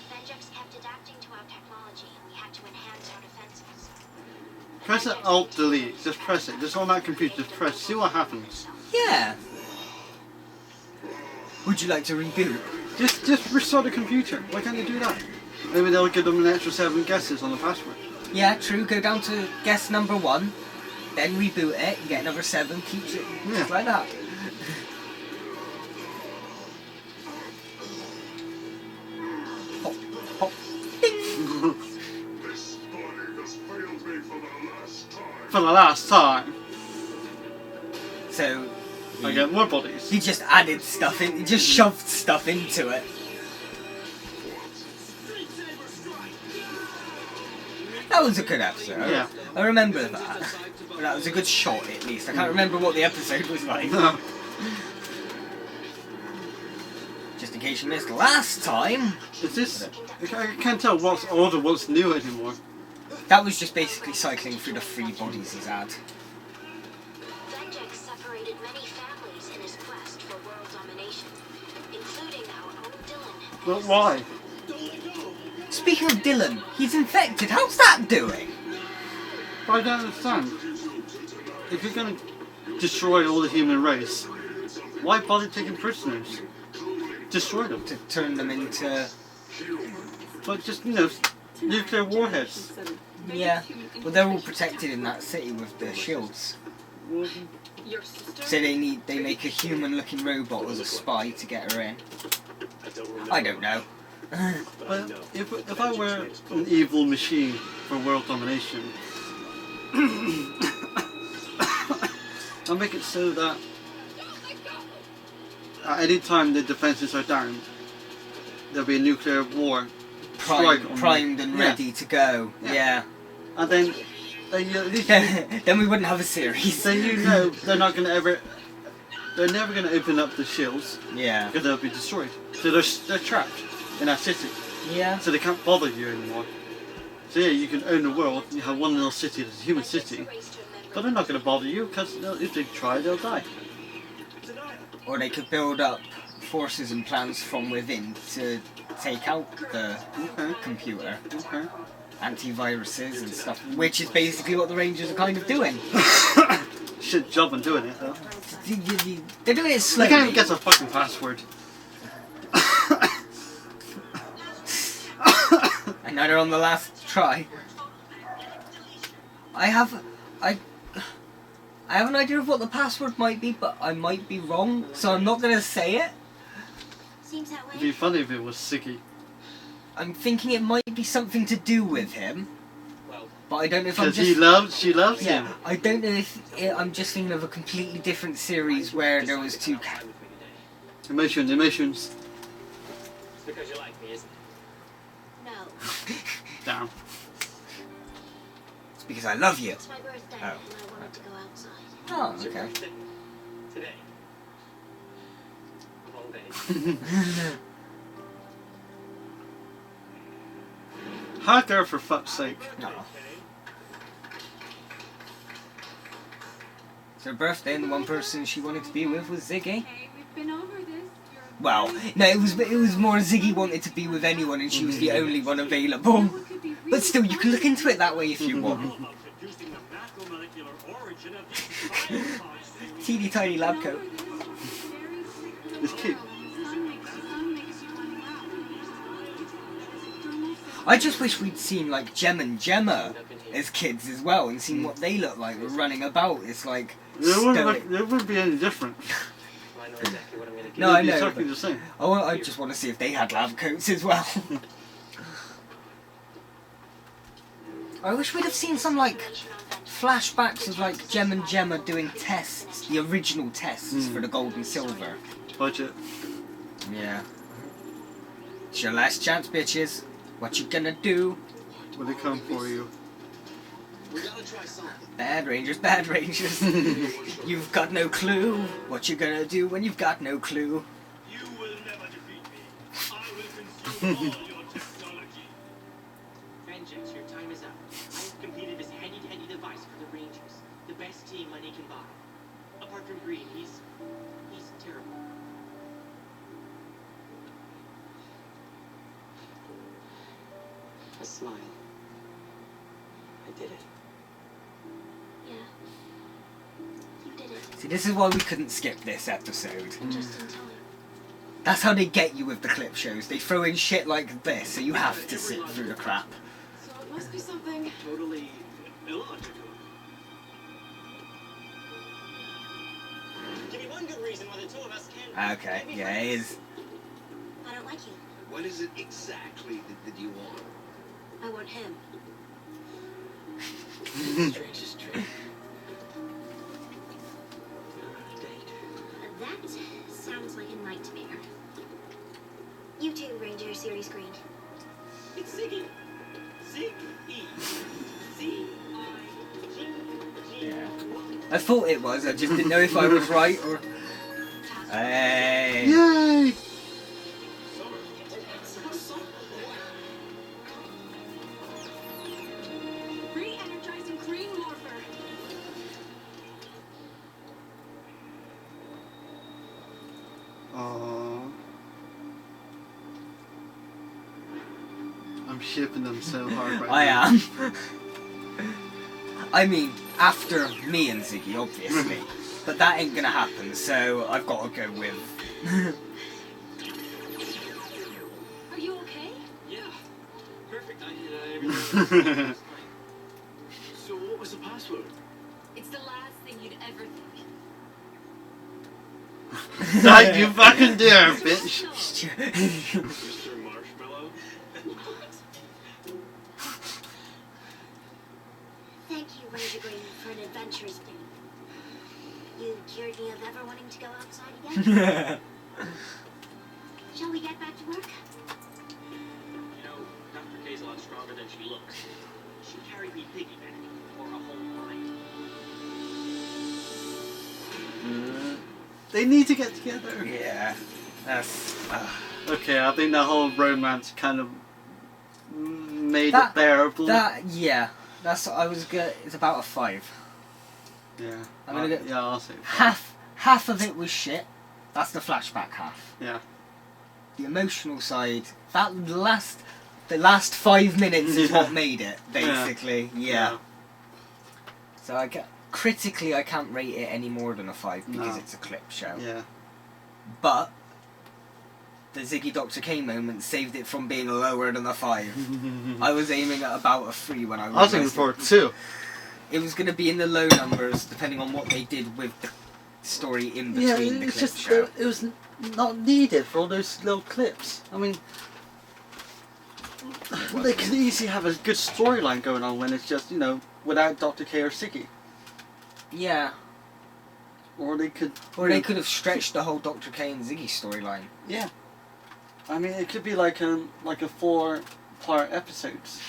Vengex kept adapting to our technology and we had to enhance our defenses. Press it, Alt, Delete. Just press it. Just on that computer, just press. See what happens. Yeah. Would you like to reboot? Just restart the computer. Why can't you do that? Maybe they'll give them an extra 7 guesses on the password. Yeah, true. Go down to guess number 1, then reboot it, get another 7, keeps it just like that. Pop, pop, ding. This body has failed me for the last time. For the last time. So I get more bodies. He just added stuff in. He just shoved stuff into it. That was a good episode. Yeah. I remember that. That was a good shot, at least. I can't remember what the episode was like. No. Just in case you missed last time. Is this? I can't tell what's old or what's new anymore. That was just basically cycling through the 3 bodies he's had. Vengex separated many families in his quest for world domination, including our own Dylan. But why? Speaking of Dylan, he's infected. How's that doing? I don't understand. If you're going to destroy all the human race, why bother taking prisoners? Destroy them. To turn them into... But just, you know, nuclear warheads. Yeah. Well, they're all protected in that city with the shields. So they make a human-looking robot as a spy to get her in. I don't know. Well, if I were an evil machine for world domination, I'll make it so that at any time the defences are down, there'll be a nuclear war primed and ready to go. Yeah. And then you, at least then we wouldn't have a series. Then you know they're not going to ever. They're never going to open up the shields. Yeah. Because they'll be destroyed. So they're trapped in that city. Yeah. So they can't bother you anymore. So yeah, you can own the world. You have one little city that's a human city, but they're not going to bother you because if they try, they'll die. Or they could build up forces and plans from within to take out the computer. Okay. Antiviruses and stuff, which is basically what the Rangers are kind of doing. Shit job on doing it though. They're doing it slowly. They can't even get a fucking password. And now they're on the last try. I have an idea of what the password might be, but I might be wrong, so I'm not gonna say it. Seems that way. It'd be funny if it was Siggy. I'm thinking it might be something to do with him, but I don't know if I'm just... Because she loves him. I don't know if I'm just thinking of a completely different series where there was 2... Emotions. It's because you like me, isn't it? No. Damn. It's because I love you. It's my birthday Oh. and I wanted to go outside. Oh, okay. Today. Of all days. Hacker, for fuck's sake. No. It's her birthday, and the one person she wanted to be with was Ziggy. Well, no, it was more Ziggy wanted to be with anyone, and she was the only one available. But still, you can look into it that way if you want. Teeny tiny lab coat. It's cute. I just wish we'd seen like Gem and Gemma as kids as well, and seen what they look like running about. It's like it wouldn't be any different. No, I know. Exactly the same. I just want to see if they had lab coats as well. I wish we'd have seen some like flashbacks of like Gem and Gemma doing tests, the original tests for the gold and silver. Budget. Yeah. It's your last chance, bitches. What you gonna do? Will they come for you? We gotta try something. Bad Rangers, bad Rangers. You've got no clue. What you gonna do when you've got no clue? You will never defeat me. I will consume all your technology. Vengeance, your time is up. I have completed this handy-dandy device for the Rangers. The best team money can buy. Apart from Green, he's terrible. A smile. I did it. Yeah. You did it. See, this is why we couldn't skip this episode. Just in time. That's how they get you with the clip shows. They throw in shit like this, so you have to sit through the crap. So it must be something Totally illogical. Give me one good reason why the two of us can't. Okay, yeah, it is. I don't like you. What is it exactly that you want? I want him. Strangest dream. That sounds like a nightmare. You too, Ranger Series Green. It's Ziggy. Ziggy. Z-I-G-G. Yeah. I thought it was, I just didn't know if I was right or... Hey! Yay! re-energizing green morpher. Aww. I'm shipping them so hard right I now. am. I mean, after me and Ziggy, obviously. But that ain't gonna happen, so I've got to go with... Are you okay? Yeah. Perfect. I did everything. So what was the password? It's the last thing you'd ever think. Don't you fucking dare, bitch! Mr. Marshmallow? Thank you, Ranger Green, for an adventurous day. You cured me of ever wanting to go outside again. Shall we get back to work? You know, Dr. K's a lot stronger than she looks. She carried me piggyback for a whole line. They need to get together. Yeah, that's... Okay, I think that whole romance kind of made it bearable. Yeah, that's what I was good. It's about a 5. Yeah. I'm gonna go, yeah, I'll say 5. half of it was shit. That's the flashback half. Yeah. The emotional side, the last 5 minutes is what made it, basically. Yeah. So critically, I can't rate it any more than a 5 because it's a clip show. Yeah. But the Ziggy Dr. K moment saved it from being lower than a 5. I was aiming at about a 3 when I was aiming for a 2. It was going to be in the low numbers depending on what they did with the story in between the it's clip just show. it was not needed for all those little clips. I mean, they could easily have a good storyline going on when it's just, you know, without Dr. K or Ziggy. Yeah. Or they could... They could have stretched the whole Dr. K and Ziggy storyline. Yeah. I mean, it could be like a 4-part episodes.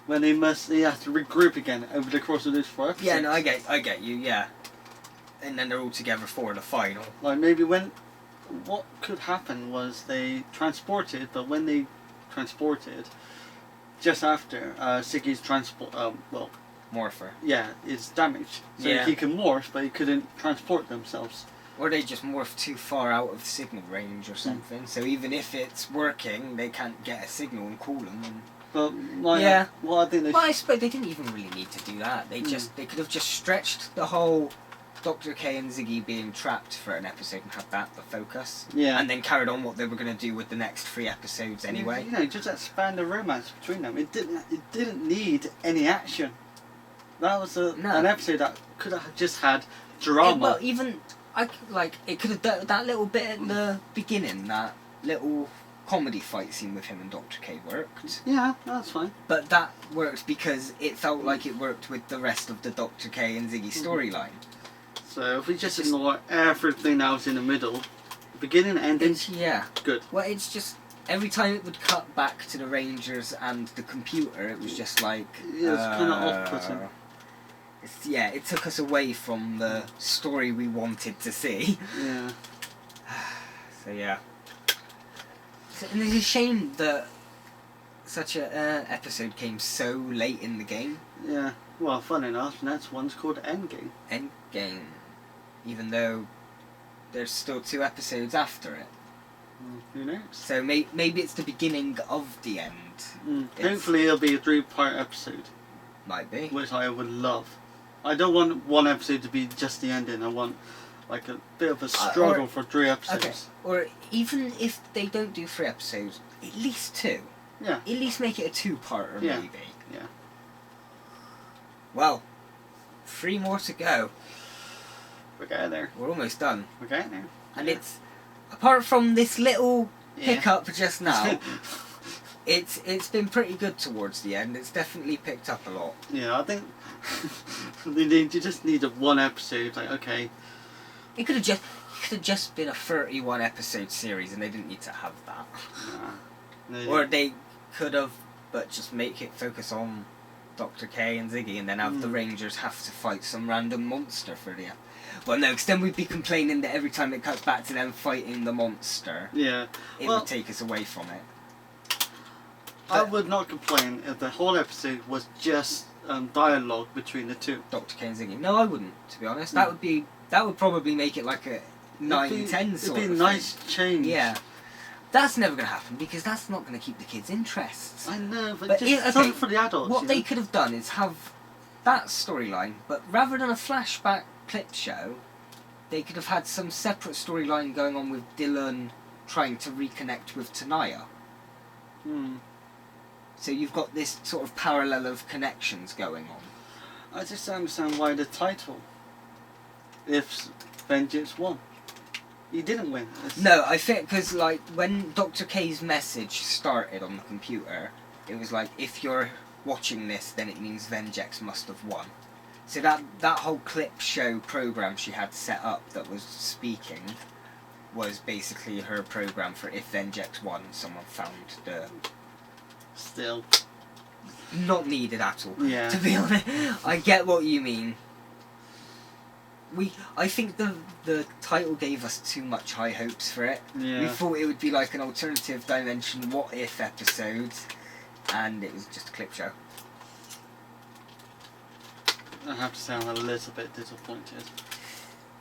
When they have to regroup again over the course of those 4 episodes. Yeah, no, I get you, yeah. and then they're all together for the final. Like maybe what could happen was they transported, but when they transported, just after Ziggy's morpher. Yeah, it's damaged. So Yeah. he can morph, but he couldn't transport themselves. Or they just morph too far out of signal range or something. So even if it's working, they can't get a signal and call them. And But yeah. Well, I think they. Well, I suppose they didn't even really need to do that. They could have just stretched the whole Dr. K and Ziggy being trapped for an episode and had that the focus. Yeah. And then carried on what they were going to do with the next 3 episodes anyway. You know, just expand the romance between them. It didn't need any action. That was an episode that could have just had drama. Well, even it could have done that little bit at the beginning, that little comedy fight scene with him and Dr. K worked. Yeah, that's fine. But that worked because it felt like it worked with the rest of the Dr. K and Ziggy storyline. So if we just ignore everything that was in the middle, beginning and ending, good. Well, it's just every time it would cut back to the Rangers and the computer, it was just like it was kind of off-putting. It took us away from the story we wanted to see. Yeah. So yeah. And it's a shame that such a episode came so late in the game. Yeah. Well, fun enough, next one's called Endgame. Endgame. Even though there's still 2 episodes after it. Who knows? So maybe it's the beginning of the end. Hopefully it'll be a 3-part episode. Might be. Which I would love. I don't want one episode to be just the ending. I want like a bit of a struggle for 3 episodes. Okay. Or even if they don't do 3 episodes, at least 2. Yeah. At least make it a 2-parter Yeah. maybe. Yeah. Well, 3 more to go. We're getting there. We're almost done. We're getting there. And it's, apart from this little hiccup just now, it's been pretty good towards the end. It's definitely picked up a lot. Yeah, I think you just need 1 episode. Like, okay. It could have just been a 31 episode series, and they didn't need to have that. Nah. Or they could have, but just make it focus on Dr. K and Ziggy, and then have the Rangers have to fight some random monster for the. Well, no, because then we'd be complaining that every time it cuts back to them fighting the monster, it would take us away from it. I would not complain if the whole episode was just dialogue between the 2. Dr. K and Ziggy. No, I wouldn't, to be honest. That would probably make it like a 9-10 sort of It'd be a nice change. Yeah. That's never going to happen because that's not going to keep the kids' interests. I know, but just something for the adults. What they could have done is have that storyline, but rather than a flashback clip show, they could have had some separate storyline going on with Dylan trying to reconnect with Tanaya. So you've got this sort of parallel of connections going on. I just don't understand why the title. If Vengeance won. He didn't win. No, I think because like when Dr. K's message started on the computer, it was like, if you're watching this, then it means Vengex must have won. So that whole clip show program she had set up that was speaking was basically her program for if Vengex won, someone found the. Still. Not needed at all. Yeah. To be honest, I get what you mean. I think the title gave us too much high hopes for it. Yeah. We thought it would be like an alternative dimension what if episode, and it was just a clip show. I have to say I'm a little bit disappointed.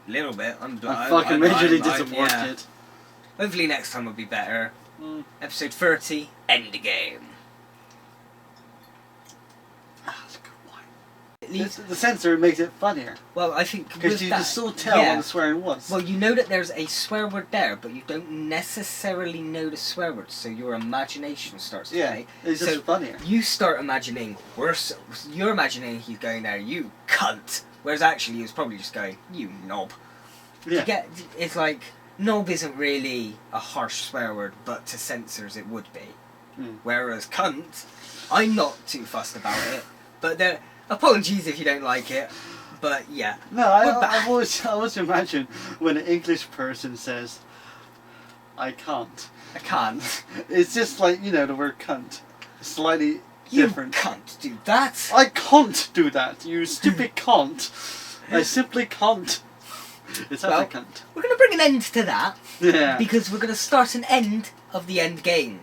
Little bit. I'm fucking majorly disappointed. Yeah. Hopefully next time will be better. Episode 30, Endgame. The censor makes it funnier. Well, I think because you can still tell what the swearing was. Well, you know that there's a swear word there, but you don't necessarily know the swear word, so your imagination starts to play. It's just funnier. You start imagining you're imagining he's going there, you cunt, whereas actually he was probably just going, you knob. Yeah. It's like knob isn't really a harsh swear word, but to censors it would be. Whereas cunt, I'm not too fussed about it, but there. Apologies if you don't like it, but yeah. No, I always imagine when an English person says, I can't. I can't. It's just like, the word cunt. Slightly different. You can't do that. I can't do that, you stupid cunt. I simply can't. It's Well, applicant. we're going to bring an end to that. Yeah. Because we're going to start an end of the end game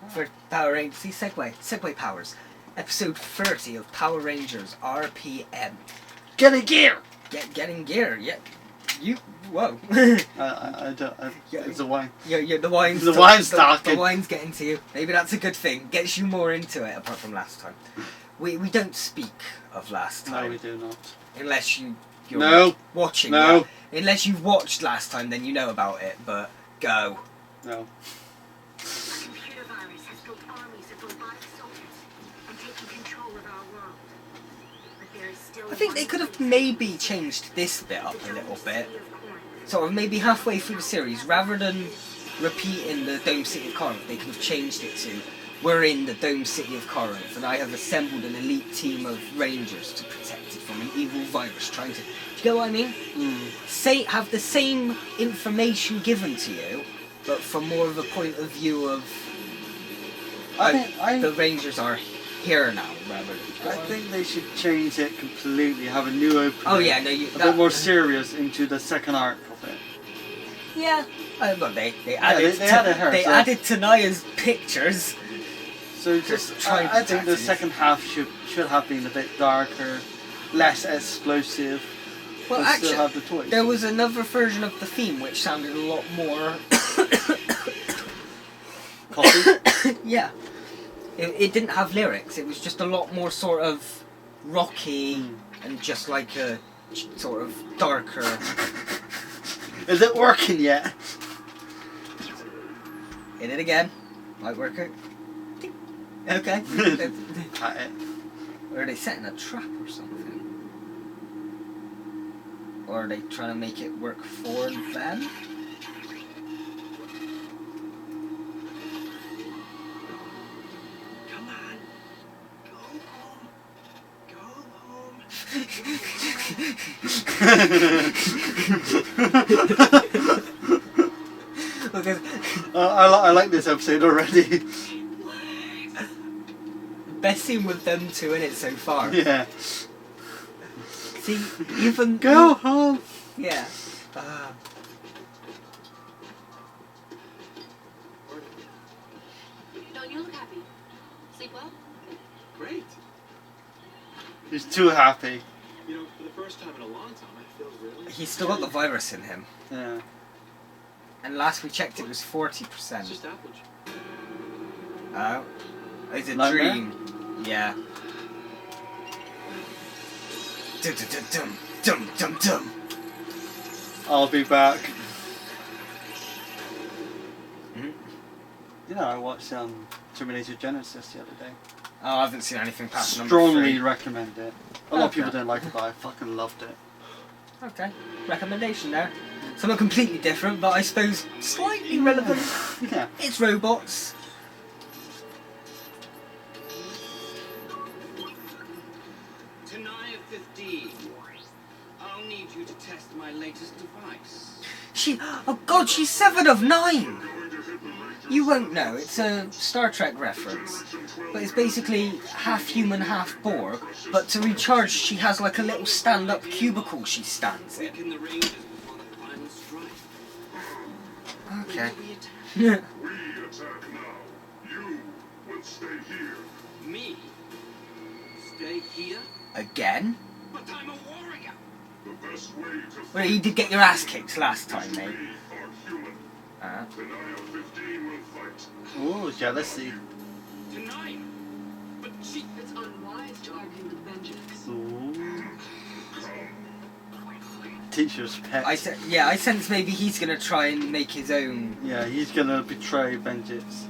for Power Rangers. See, Segway powers. Episode 30 of Power Rangers RPM. Get in gear! Get in gear, yeah. Whoa. I don't. It's a wine. Yeah, the wine's The wine's talking. The wine's getting to you. Maybe that's a good thing. Gets you more into it, apart from last time. We don't speak of last time. No, we do not. Unless you're watching. No. Yeah. Unless you've watched last time, then you know about it, but go. No. A computer virus has built armies of robotic soldiers and taken control of our world. But there is still I think they could have maybe changed this bit up a little bit. Sort of maybe halfway through the series, rather than repeating the Dome City of Corinth, they could have changed it to, we're in the Dome City of Corinth, and I have assembled an elite team of Rangers to protect it from an evil virus trying to... Do you get what I mean? Have the same information given to you, but from more of a point of view of... the Rangers are here now, rather than... I think they should change it completely, have a new opening. Oh yeah, no, a bit more serious into the second arc of it. Yeah. Well, they added they added Tanaya's pictures. So just I think the second half should have been a bit darker, less explosive. Well, but actually, still have the toys. There was another version of the theme which sounded a lot more. Coffee? Yeah. It didn't have lyrics. It was just a lot more sort of rocky and just like a sort of darker. Is it working yet? Hit it again. Might work out. Okay. Cut it. Or are they setting a trap or something? Or are they trying to make it work for them? Come on. Go home. Because I like this episode already. Best scene with them two in it so far. Yeah. See, even go home. Yeah. Don't you look happy? Sleep well? Great. He's too happy. You know, for the first time in a long time, I feel really... He's still got the virus in him. Yeah. And last we checked, it was 40%. It's just apple juice. Oh. It's a Nightmare? dream. Yeah. Dum dum dum dum dum dum. I'll be back. You know, I watched Terminator Genesis the other day. Oh, I haven't seen anything past number Strongly 3. recommend it. A lot of people don't like it, but I fucking loved it. Okay. Recommendation there. Something completely different, but I suppose slightly relevant. Yeah. It's robots. Tonight at 15. I'll need you to test my latest device. Oh god, she's 7 of 9! You won't know, it's a Star Trek reference. But it's basically half human, half Borg. But to recharge, she has like a little stand-up cubicle she stands in. Weaken the Rangers before the final strike. Okay. We attack now. You will stay here. Me? Stay here? Again? But I'm a warrior. The best way to Well, you did get your ass kicked last time, mate. are human. Tonight 15 will fight. Ooh, jealousy. Tonight? But she... It's unwise to argue with vengeance. Ooh. Teacher's pet. I sense maybe he's gonna try and make his own. Yeah, he's gonna betray vengeance.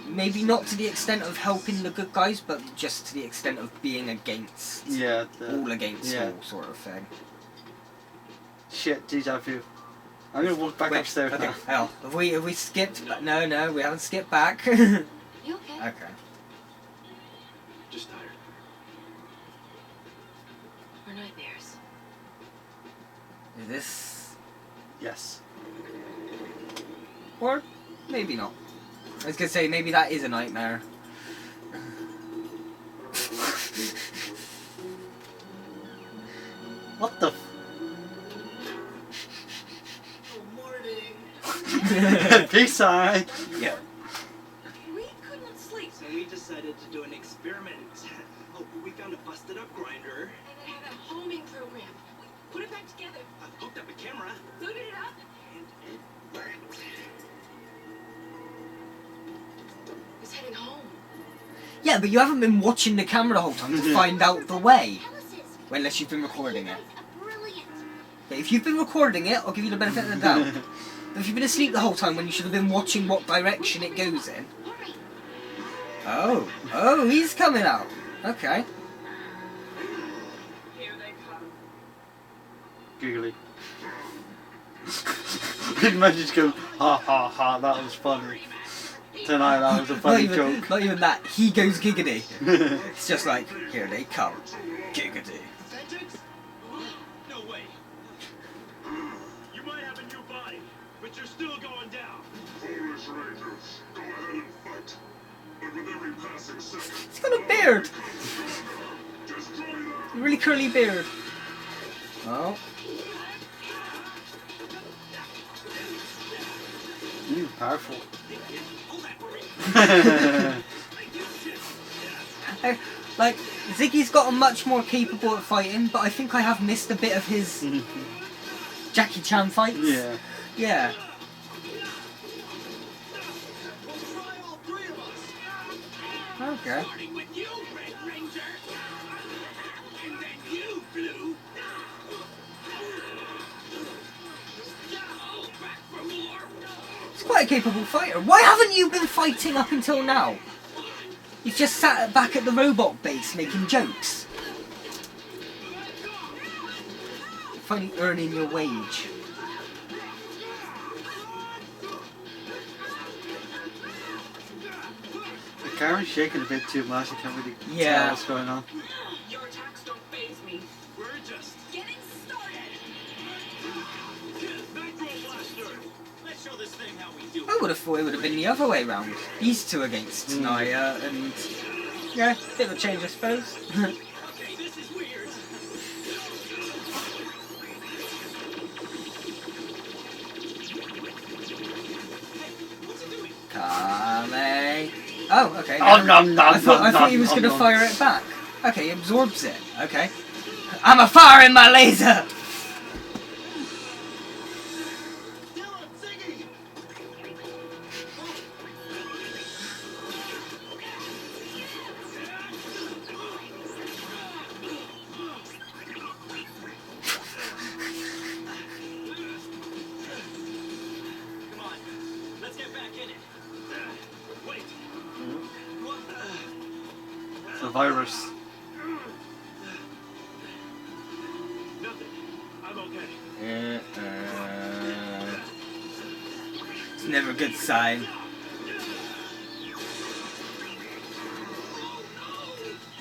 Maybe not to the extent of helping the good guys, but just to the extent of being against. Yeah. All against all sort of thing. Shit, deja vu. I'm gonna walk back upstairs okay. now. Hell, have we skipped? No, we haven't skipped back. You okay? Okay. Just tired. Or nightmares? Is this? Yes. Or maybe not. I was gonna say maybe that is a nightmare. What the? Peace sign. Yeah. We couldn't sleep, so we decided to do an experiment. Oh, we found a busted up grinder. And it had a homing program. We put it back together. I hooked up a camera. Booted it up. And it worked. It's heading home. Yeah, but you haven't been watching the camera the whole time to find out the way. Well, unless you've been recording it. But if you've been recording it, I'll give you the benefit of the doubt. But if you've been asleep the whole time when you should have been watching what direction it goes in. Oh, he's coming out. Okay. Here they come. Giggly. Imagine just go, ha ha ha, that was funny. Tonight that was a funny joke. Not even that, he goes giggity. It's just like, here they come. Giggity. No way. You might have a new body, but you're still going down. Foolish Rangers, go ahead and fight. But with every passing second, He's got a beard. destroy them. A really curly beard. Oh. Powerful. Like, Ziggy's gotten much more capable at fighting, but I think I have missed a bit of his Jackie Chan fights. Yeah. Yeah. Okay. Starting with you, Red Ranger. And then you, Blue. Back for more. He's quite a capable fighter. Why haven't you been fighting up until now? You've just sat back at the robot base making jokes. Finally earning your wage. The camera's shaking a bit too much, I can't really tell what's going on. Your attacks don't faze me. We're just Getting started. Nitro Blaster. Let's show this thing how we do I would have thought it would have been the other way round. These two against Naya and... Yeah, bit of a change I suppose. Okay, this is weird. What's it doing? Kame. Oh, okay. I thought he was going to fire it back. Okay, he absorbs it. Okay. I'm a firing my laser! Come on, let's get back in it. Wait. What? It's a virus. Nothing. I'm okay. It's never a good sign. You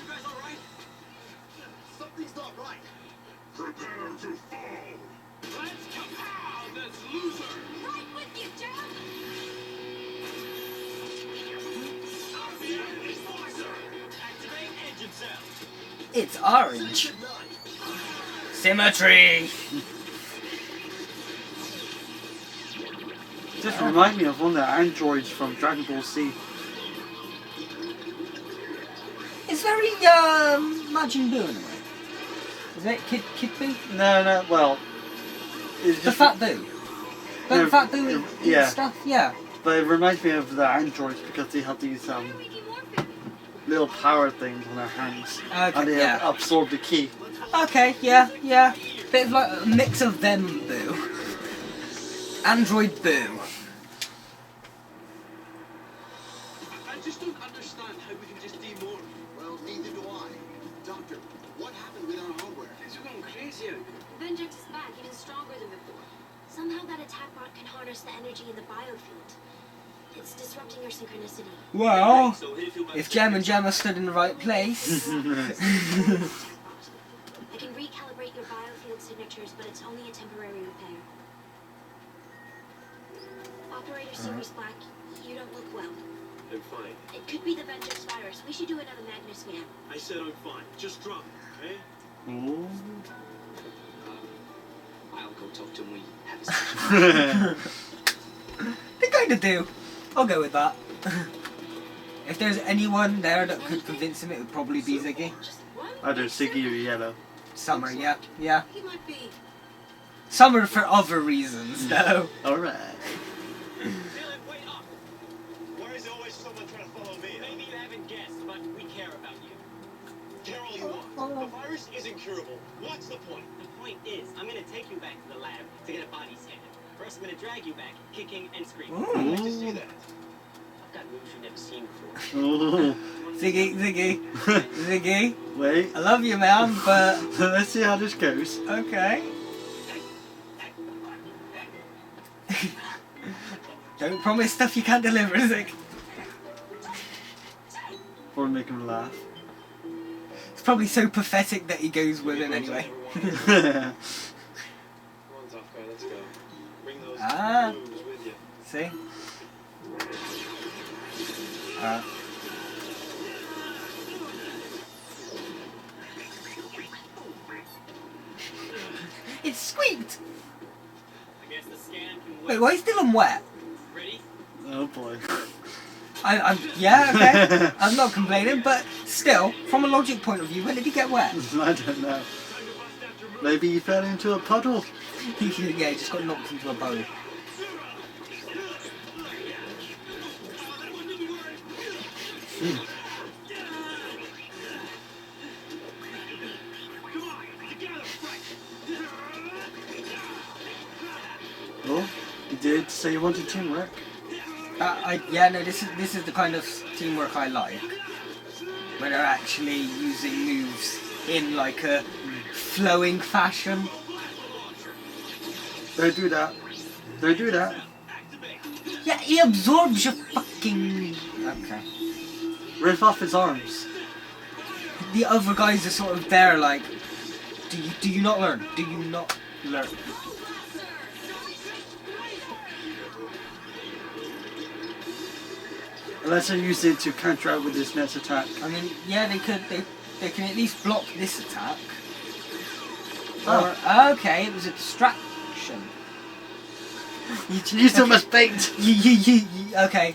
guys all right? Something's not right. Prepare to fall. Let's kapow this loser. Right with you, Jack. RPM Enforcer. Activate engine cell. It's orange. Symmetry! Just remind me of one of the androids from Dragon Ball Z. It's very, Majin Buu in a way. Isn't it? Kid Buu? No, well... It's The just Fat Buu. Don't No, Fat Buu eat yeah. stuff? Yeah. But it reminds me of the androids because they have these little power things on their hands. Okay, And they yeah. absorb the key. Okay, yeah. Bit of like a mix of them Boo. Android Boo. I just don't understand how we can just demorph. Well, neither do I. Doctor, what happened with our hardware? It's going crazy out there. Vengex is back, even stronger than before. Somehow that attack bot can harness the energy in the biofield. It's disrupting your synchronicity. Well, if Jam and Jammer stood in the right place. I can recalibrate your biofield signatures, but it's only a temporary repair. Operator Series Black, you don't look well. I'm fine. It could be the Vengex virus. We should do another Magnus scan. I said I'm fine. Just drop it, okay? Ooh. I'll go talk to him. We have a session. kind of do. I'll go with that. If there's anyone there that could convince him, it would probably be Ziggy. Either Ziggy or Yellow. Summer, yeah, yeah. He might be. Summer for other reasons, though. Alright. Dylan, wait up! Why is there always someone trying to follow me? Maybe you haven't guessed, but we care about you. Care all you want. The virus isn't curable. What's the point? The point is, I'm gonna take you back to the lab to get a body scan. Or else I'm gonna drag you back, kicking and screaming. I'd like to see that. I've got moves you've never seen before. Oh. Ziggy. Wait. I love you, man, but... Let's see how this goes. Okay. Don't promise stuff you can't deliver, Zig. Or make him laugh. It's probably so pathetic that he goes with it anyway. Come on, tough guy, let's go. Bring those moves with you. See? It squeaked! I guess the scan can wait. Wait, why is Dylan wet? Ready? Oh boy. Yeah, okay. I'm not complaining, but still, from a logic point of view, when did he get wet? I don't know. Maybe he fell into a puddle. Yeah, he just got knocked into a bowl. Oh, he did say he wanted teamwork. Yeah, no, this is the kind of teamwork I like. When they're actually using moves in like a flowing fashion. Don't do that. Don't do that. Yeah, he absorbs your fucking... Okay. Rip off his arms. The other guys are sort of there like, do you not learn? Do you not learn? Unless I use it to counter out with this next attack. I mean, yeah, they can at least block this attack. Oh. Or, okay, it was a distraction. You so much bait. Okay.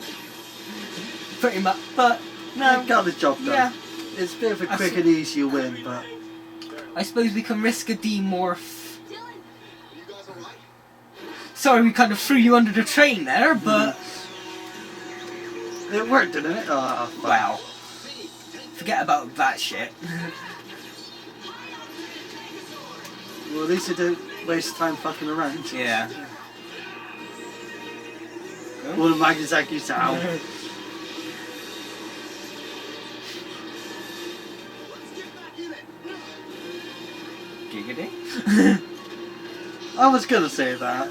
Pretty much, but no. Got the job done. Yeah. It's a bit of a quick and easy win, but I suppose we can risk a demorph. Sorry, we kind of threw you under the train there, but it worked, didn't it? Oh, wow. Forget about that shit. Well, at least they don't waste time fucking around. Yeah. Well, Magazaki sound. Giggity. I was gonna say that.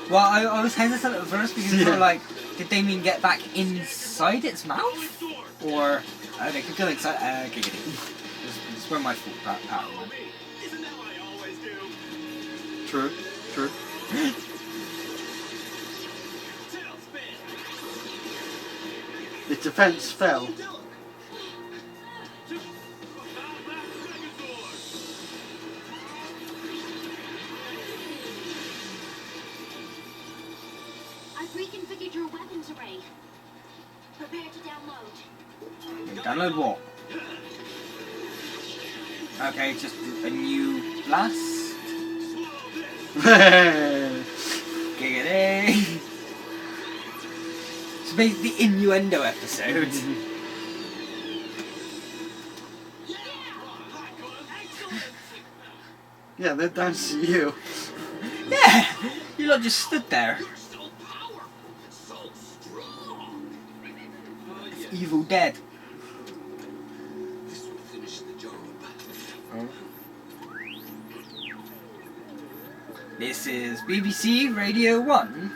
Well, I was hesitant at first because I thought, like, did they mean get back inside its mouth? Or, they could go inside, giggity. It's where my fault pattern went. True, true. The defense fell. I've reconfigured your weapons array. Prepare to download. Download what? Okay, just a new blast. Giggity. It's basically the innuendo episode. Yeah, they're down to you. Yeah, you lot just stood there. It's Evil Dead. This will finish the job. This is BBC Radio 1,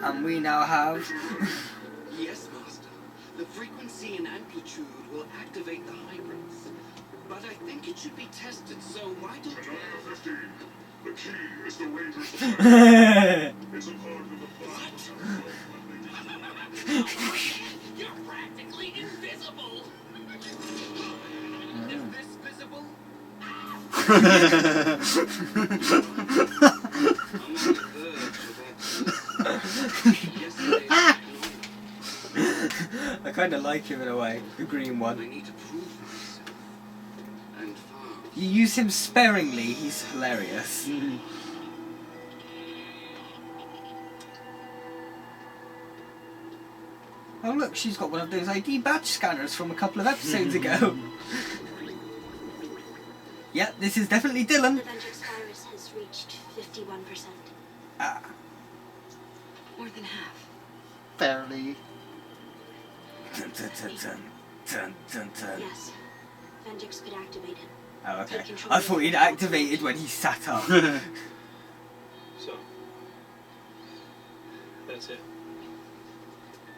and we now have... Yes, Master. The frequency and amplitude will activate the hybrids. But I think it should be tested, so why don't you... 15. The key is the Rangers. It's a part of the What? You're practically invisible! Is this visible? I'm not good with that kind of like him in a way, the green I one. need to prove myself. And fast. You use him sparingly, he's hilarious. Oh look, she's got one of those ID badge scanners from a couple of episodes ago. Yeah, this is definitely Dylan. The Vengeance virus has reached 51%. Ah. More than half. Barely. Dun, dun, dun, dun, dun, dun, dun. Yes. Vengeance could activate him. Oh, okay. Take control I of thought the he'd control activated when he sat up. So, that's it.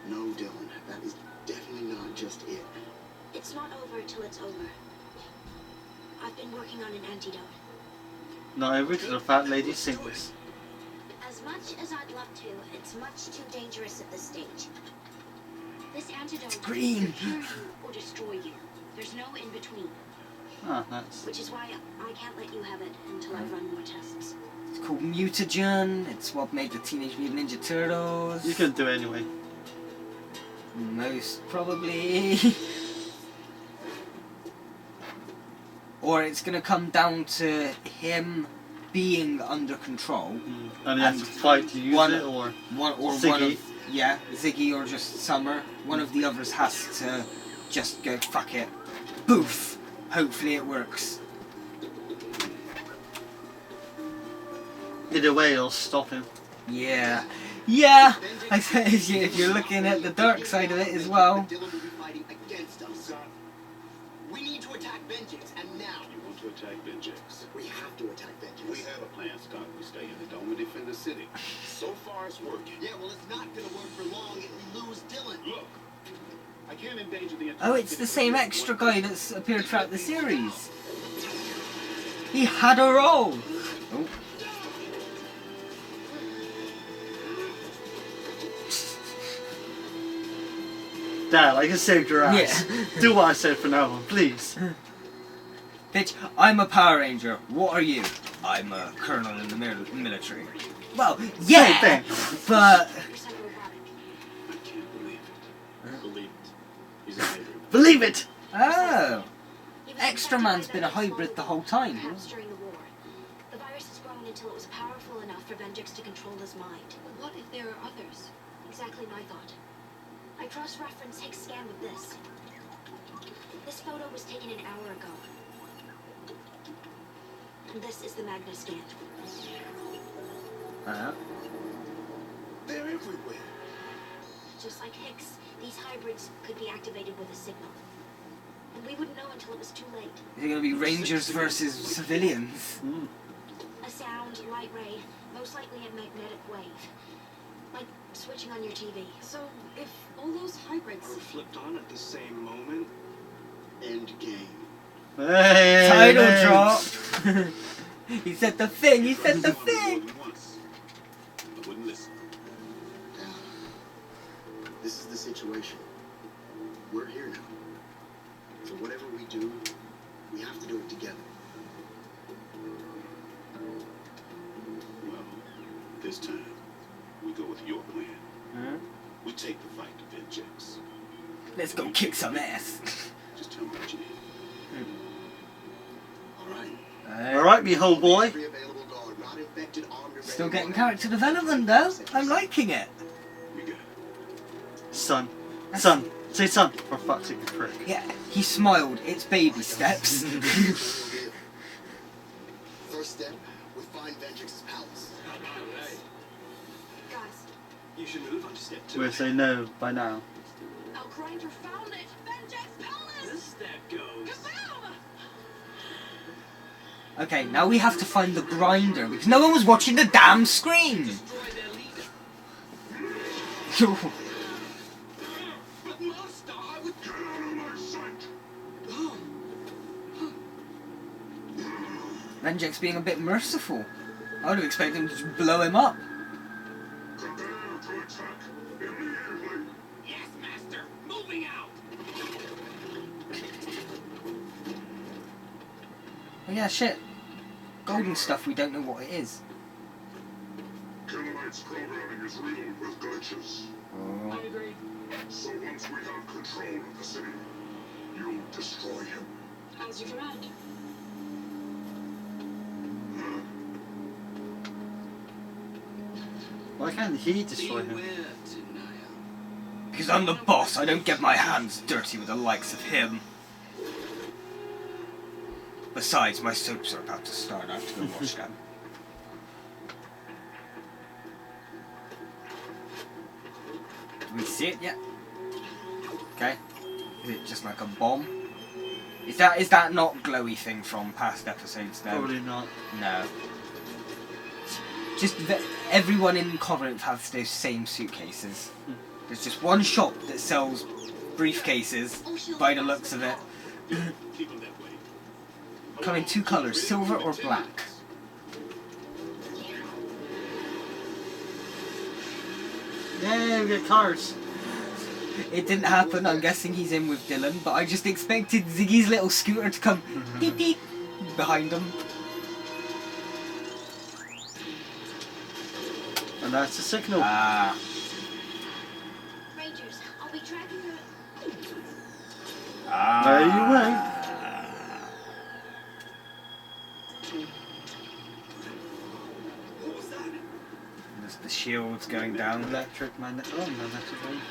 No, Dylan, that is definitely not just it. It's not over till it's over. I've been working on an antidote. Not over to the fat lady sings. As much as I'd love to, it's much too dangerous at this stage. This antidote will green. either cure you or destroy you. There's no in between. Ah, that's. Which is why I can't let you have it until I've run more tests. It's called Mutagen. It's what made the Teenage Mutant Ninja Turtles. You can do it anyway. Most probably. Or it's going to come down to him being under control. And he has to fight to use it, or one Ziggy. of, yeah, Ziggy or just Summer. One of the others has to just go, fuck it. Boof! Hopefully it works. Either way, it'll stop him. Yeah. Yeah! I said if you're looking at the dark side of it as well. Dylan will be fighting against us. We need to attack Vengeance, and now. You want to attack Vengeance? We have to attack Vengeance. We have a plan, Scott. We stay in the dome and defend the city. So far, it's working. Yeah, well, it's not gonna work for long if we lose Dylan. Look, I can't endanger the. Oh, it's the same extra guy that's appeared throughout the series. He had a role. Oh. Dad, I can save your ass. Yeah. Do what I said for now on, please. Bitch, I'm a Power Ranger. What are you? I'm a colonel in the military. Well, yeah, Same but... I can't believe it. Believe it. He's a hybrid. Believe it! Oh. Extra Man's been a hybrid the whole time. Perhaps during the war. The virus has grown until it was powerful enough for Vengeance to control his mind. But what if there are others? Exactly my thought. I cross-reference Higgs scan with this. This photo was taken an hour ago. And this is the Magna scan. They're everywhere. Just like Higgs, these hybrids could be activated with a signal. And we wouldn't know until it was too late. Is it going to be Rangers versus civilians? A sound, light ray, most likely a magnetic wave. Like switching on your TV. So, if all those hybrids Are flipped on at the same moment. End game. Hey, Title hey. drop! He said the thing, he said the thing! I wouldn't listen. This is the situation. We're here now. So whatever we do, we have to do it together. Well, this time, we go with your plan. We take the fight to Vengeance. Let's go kick some ass. Just tell me what you need. Alright. Alright, me homeboy. Every available guard, not infected, armed, or Still ready getting to character development though. I'm liking it. We got it. Son. Son. Say son. For fuck's sake, you prick. Yeah, he smiled. It's baby steps. First step, we find Vengeance's palace. Guys, You should move on to step 2. We'll say no by now. Our grinder found it! Vengeance Palace! This step goes. Kaboom! Okay, now we have to find the grinder because no one was watching the damn screen. Destroy their leader. But Master, I would... Get out of my sight! Vengeance being a bit merciful. I would have expected him to just blow him up. Prepare to attack immediately! Yes, Master. Moving out. Oh yeah, shit. Golden stuff, we don't know what it is. Kilobite's programming is riddled with glitches. Oh. I agree. So once we have control of the city, you'll destroy him. As you command. Why can't he destroy him? Beware, Tenaya. Because I'm the boss, I don't get my hands dirty with the likes of him. Besides, my soaps are about to start, I have to go watch them. Do we see it yet? Okay. Is it just like a bomb? Is that not glowy thing from past episodes then? Probably not. No. Just that everyone in Corinth has those same suitcases. There's just one shop that sells briefcases, by the looks of it. Come in two colours, silver or black. Yay, we get cars. It didn't happen, I'm guessing he's in with Dylan, but I just expected Ziggy's little scooter to come beep beep behind him. And that's the signal. Ah. Rangers, I'll be tracking the... There you went. There's the shields going down. Electric magnet. Oh, magnetic wave.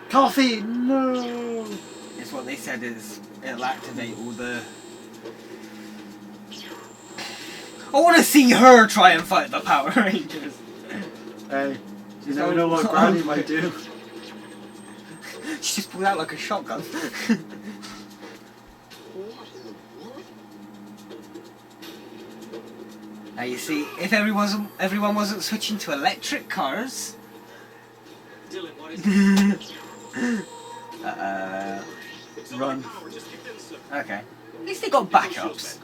Coffee! No! It's what they said is it'll activate all the... I want to see her try and fight the Power Rangers. Hey, you never know what Granny might do. She just pulled out like a shotgun. Now you see, if everyone wasn't switching to electric cars. Dylan, what is Run. Okay. At least they got backups.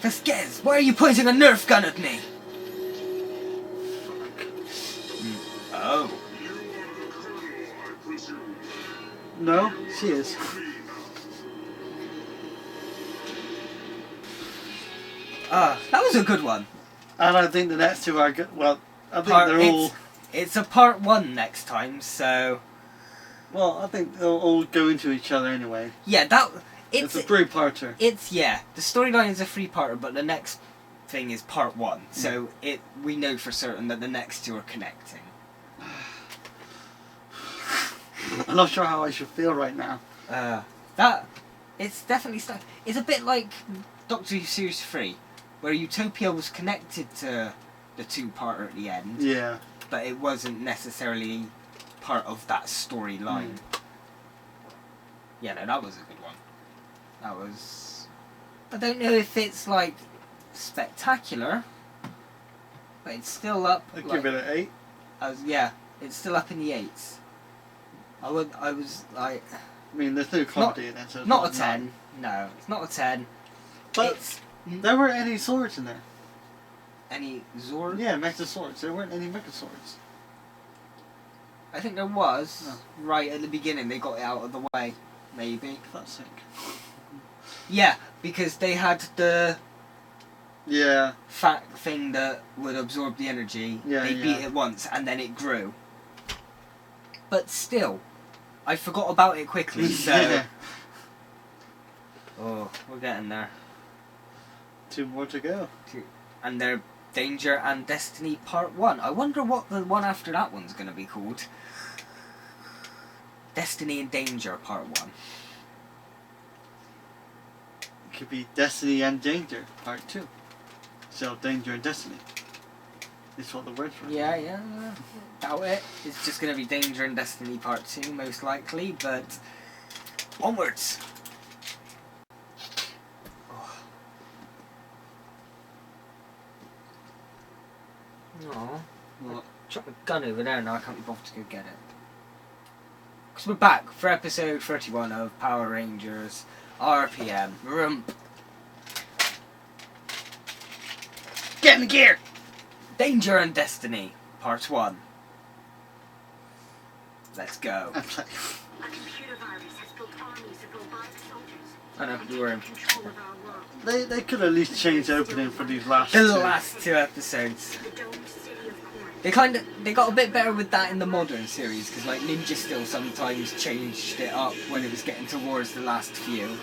Vasquez, why are you pointing a Nerf gun at me? Oh. No, she is. That was a good one. And I think the next two are good. Well, I think they're all... It's a part one next time, so... Well, I think they'll all go into each other anyway. Yeah, it's a three-parter. Yeah, the storyline is a three-parter, but the next thing is part one. So we know for certain that the next two are connecting. I'm not sure how I should feel right now. It's definitely stuff. It's a bit like Doctor Who Series 3, where Utopia was connected to the two-parter at the end. Yeah. But it wasn't necessarily part of that storyline. Yeah, no, that was a good one. That was... I don't know if it's, like, spectacular, but it's still up. I'd give it an 8. Yeah, it's still up in the 8s. I was, like... I mean, there's no comedy in it, so it's not a 10. No, it's not a 10. But there weren't any swords in there. Any Zords? Yeah, Mecha swords. There weren't any Mecha swords. I think there was, right at the beginning. They got it out of the way, maybe. That's sick. Yeah, because they had the fat thing that would absorb the energy. Yeah, they beat it once and then it grew. But still, I forgot about it quickly, so... Oh, we're getting there. 2 more to go. And they're Danger and Destiny Part 1. I wonder what the one after that one's going to be called. Destiny and Danger Part 1. It could be Destiny and Danger Part 2. So Danger and Destiny. It's what the word's for. Yeah. Doubt it. It's just going to be Danger and Destiny Part 2, most likely, but... Onwards! Oh, I dropped my gun over there now, I can't be bothered to go get it. Because we're back for episode 31 of Power Rangers RPM. Rump. Get in the gear! Danger and Destiny, Part 1. Let's go. A computer virus has built armies of I know, we were in. They could at least change the opening for these last The two. last 2 episodes. They got a bit better with that in the modern series, because like Ninja still sometimes changed it up when it was getting towards the last few.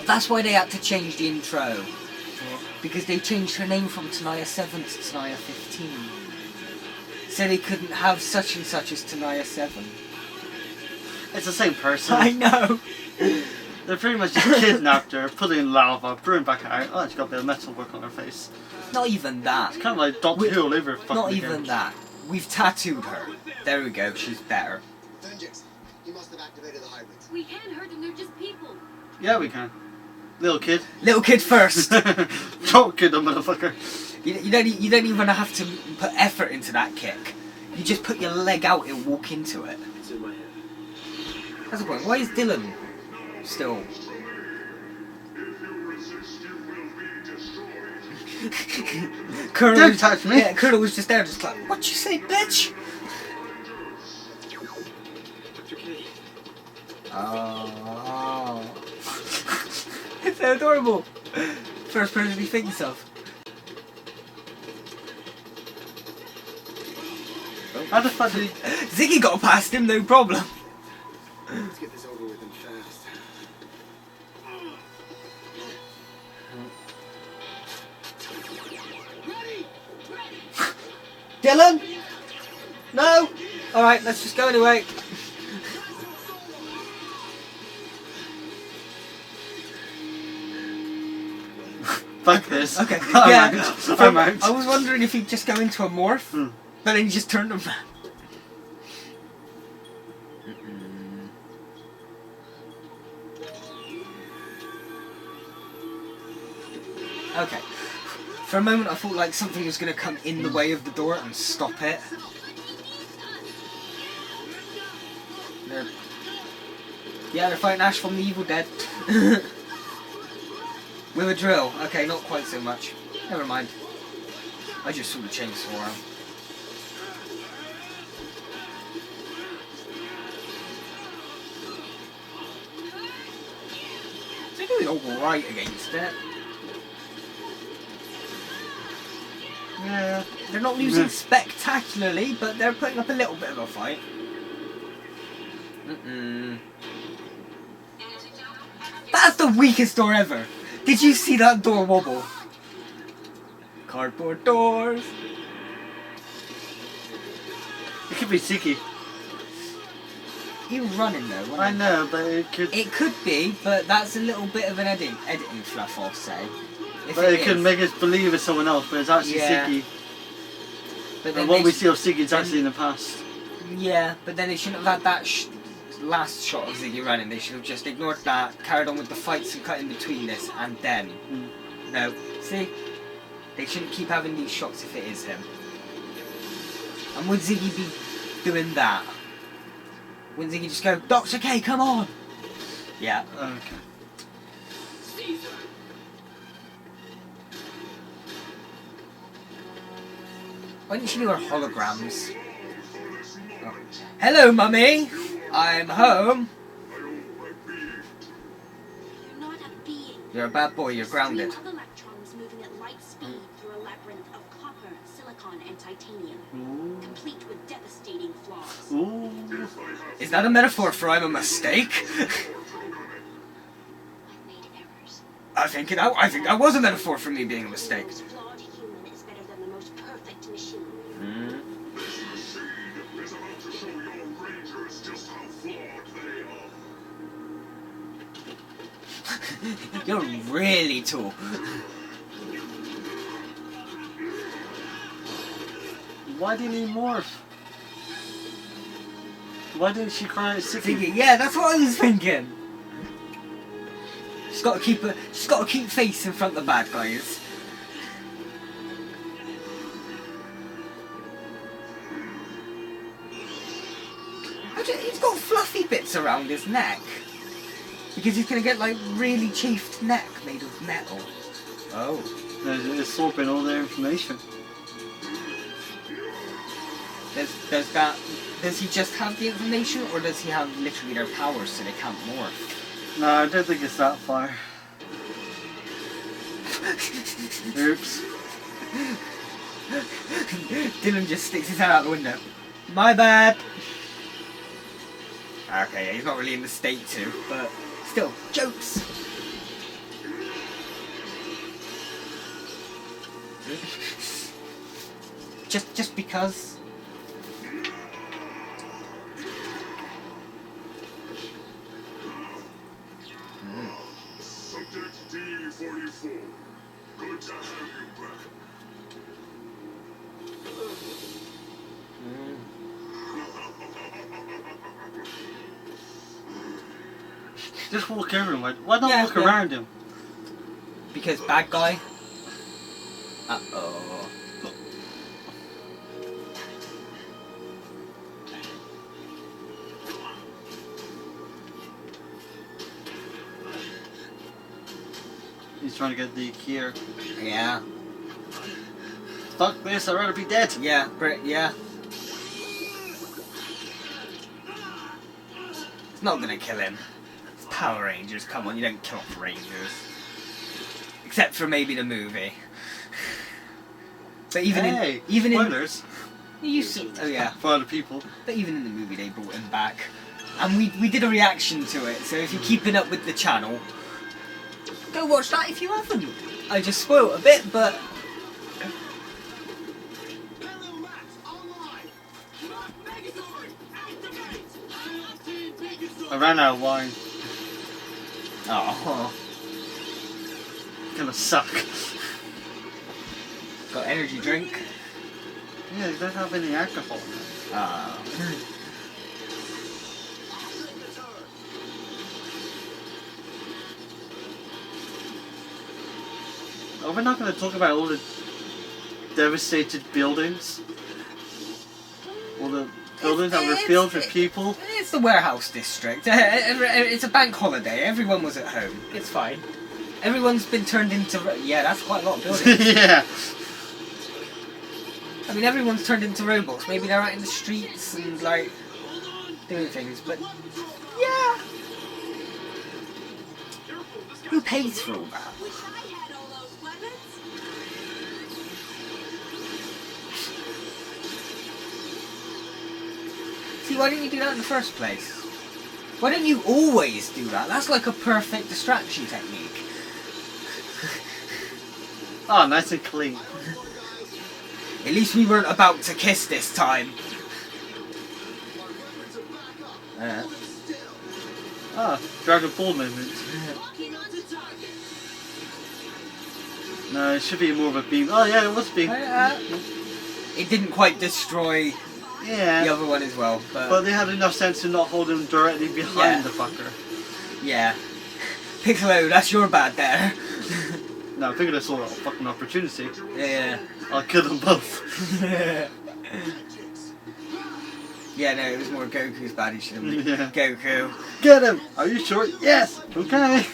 That's why they had to change the intro. Because they changed her name from Tanaya 7 to Tanaya 15. So they couldn't have such and such as Tanaya 7. It's the same person. I know! They pretty much just kidnapped her, put her in lava, brought her back out. Oh, she's got a bit of metal work on her face. Not even that. It's kind of like Doctor Who all over fucking Not again. even that. We've tattooed her. There we go, she's better. Vengeance, you must have activated the hybrids. We can't hurt them, they're just people. Yeah, we can. Little kid. Little kid first! Don't kid the motherfucker. You don't even have to put effort into that kick. You just put your leg out and walk into it. It's in my head. That's the point. Why is Dylan still... Colonel Don't touch me! Yeah, Colonel was just there, just like, what you say, bitch? Oh. It's so adorable. First person he thinks of. How the fuck did he... Ziggy got past him, no problem. Let's get this over with and fast. Dylan? No? Alright, let's just go anyway. Fuck this. Okay, I'm yeah. out. I'm out. I was wondering if he'd just go into a morph, but then he just turned around. Okay. For a moment I thought like something was going to come in the way of the door and stop it. They're fighting Ash from the Evil Dead. With a drill. Okay, not quite so much. Never mind. I just saw the chainsaw out. They're doing alright against it. Yeah. They're not losing spectacularly, but they're putting up a little bit of a fight. That's the weakest door ever! Did you see that door wobble? Cardboard doors! It could be Ziggy. He was running though, wasn't I he? know, but it could... It could be, but that's a little bit of an editing fluff, I'll say. But it could make us believe it's someone else, but it's actually Ziggy. But then and what we see of Ziggy is actually in the past. Yeah, but then they shouldn't have had that last shot of Ziggy running. They should have just ignored that, carried on with the fights and cut in between this, and then... No. See? They shouldn't keep having these shots if it is him. And would Ziggy be doing that? Wouldn't Ziggy just go, Dr. K, come on! Yeah. Okay. Why didn't she do her holograms? Oh. Hello, Mummy! I'm home! You're not a being. You're a bad boy, you're grounded. Stream of electrons moving at light speed through a labyrinth of copper, silicon, and titanium. Complete with devastating flaws. Ooh. Is that a metaphor for I'm a mistake? I think that was a metaphor for me being a mistake. Flawed human is better than the most perfect machine. Is about to show your rangers just how flawed they are. You're really tall. Why didn't he morph? Why didn't she cry at Ziggy? Yeah, that's what I was thinking. She's got to keep face in front of the bad guys. around his neck. Because he's going to get, like, really chafed neck made of metal. Oh. It's sorting all their information. Does that... Does he just have the information, or does he have literally their powers so they can't morph? No, I don't think it's that far. Oops. Dylan just sticks his head out the window. My bad! Okay, he's not really in the state to, but still, jokes! just because... Subject D44. Good to have you back. Just walk everywhere. Why not walk around him? Because bad guy. Uh-oh. He's trying to get the cure. Yeah. Fuck this, I'd rather be dead. Yeah, yeah. It's not gonna kill him. It's Power Rangers, come on, you don't kill off Rangers. Except for maybe the movie. But even in spoilers. He used to, oh yeah. For other people. But even in the movie they brought him back. And we did a reaction to it, so if you're keeping up with the channel, go watch that if you haven't. I just spoiled a bit, but... I ran out of wine. Oh. Gonna suck. Got energy drink? Yeah, they don't have any alcohol. Oh, we're not going to talk about all the devastated buildings. All the buildings that were filled with people. It's the warehouse district. It's a bank holiday. Everyone was at home. It's fine. Everyone's been turned into... Yeah, that's quite a lot of buildings. Yeah. I mean, everyone's turned into robots. Maybe they're out in the streets and, like, doing things, but... Yeah. Who pays for all that? See, why didn't you do that in the first place? Why don't you always do that? That's like a perfect distraction technique. Oh, nice and clean. At least we weren't about to kiss this time. Dragon Ball movement. No, it should be more of a beam. Oh yeah, it was a beam. It didn't quite destroy the other one as well. But they had enough sense to not hold him directly behind the fucker. Yeah. Piccolo, that's your bad there. No, Piccolo saw a fucking opportunity. Yeah. I'll kill them both. Yeah, no, it was more Goku's bad. He should have been. Yeah. Goku. Get him! Are you sure? Yes! Okay!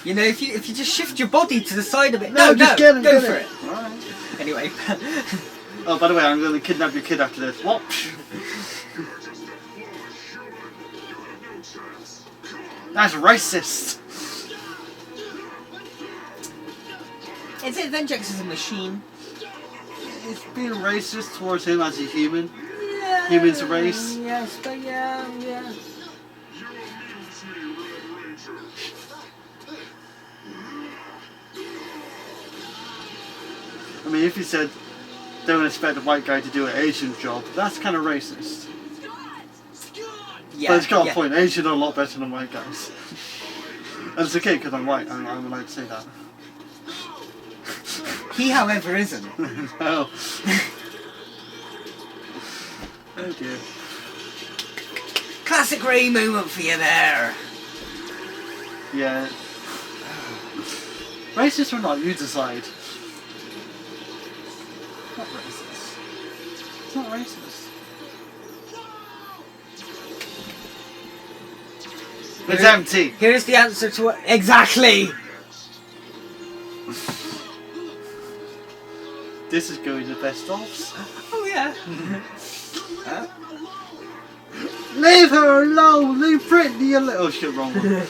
You know, if you just shift your body to the side of it. No, just get him! Go get for him. it. Alright. Anyway. Oh, by the way, I'm going to kidnap your kid after this. What? That's racist! Is it Vengex is a machine? It's being racist towards him as a human. Yeah. Human's race. Yes, but yeah. I mean, if he said, don't expect a white guy to do an Asian job, that's kind of racist. Yeah, but it's got a point. Asians are a lot better than white guys. And it's okay because I'm white. I'm allowed to say that. He, however, isn't. No. Oh dear. Classic Ray moment for you there. Yeah. Racist or not, you decide. Not racist. It's not racist. It's empty. Here's the answer to what exactly. This is going to best ofs. Oh yeah. Huh? Leave her alone. Leave Brittany alone. Oh shit, wrong one.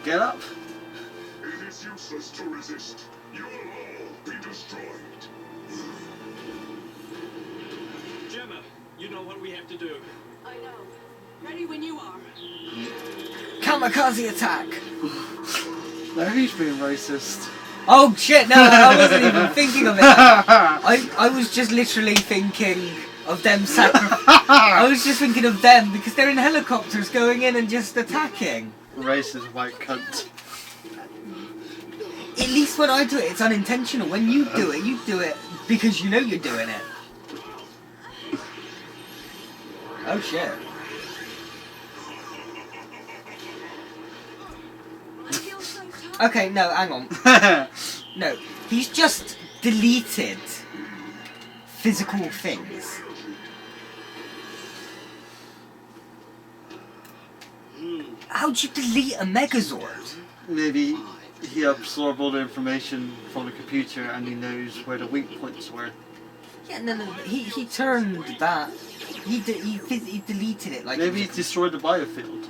Get up. It is useless to resist. You will all be destroyed. Gemma, you know what we have to do. I know. Ready when you are. Kamikaze attack. Now who's being racist? Oh shit! No, I wasn't even thinking of it. I was just literally thinking of them I was just thinking of them because they're in helicopters going in and just attacking. Racist white cunt. At least when I do it, it's unintentional. When you do it because you know you're doing it. Oh shit. Okay, no, hang on. No, he's just deleted physical things. How'd you delete a Megazord? Maybe he absorbed all the information from the computer and he knows where the weak points were. Yeah, no, he turned that. He deleted it like. Maybe he destroyed the biofield.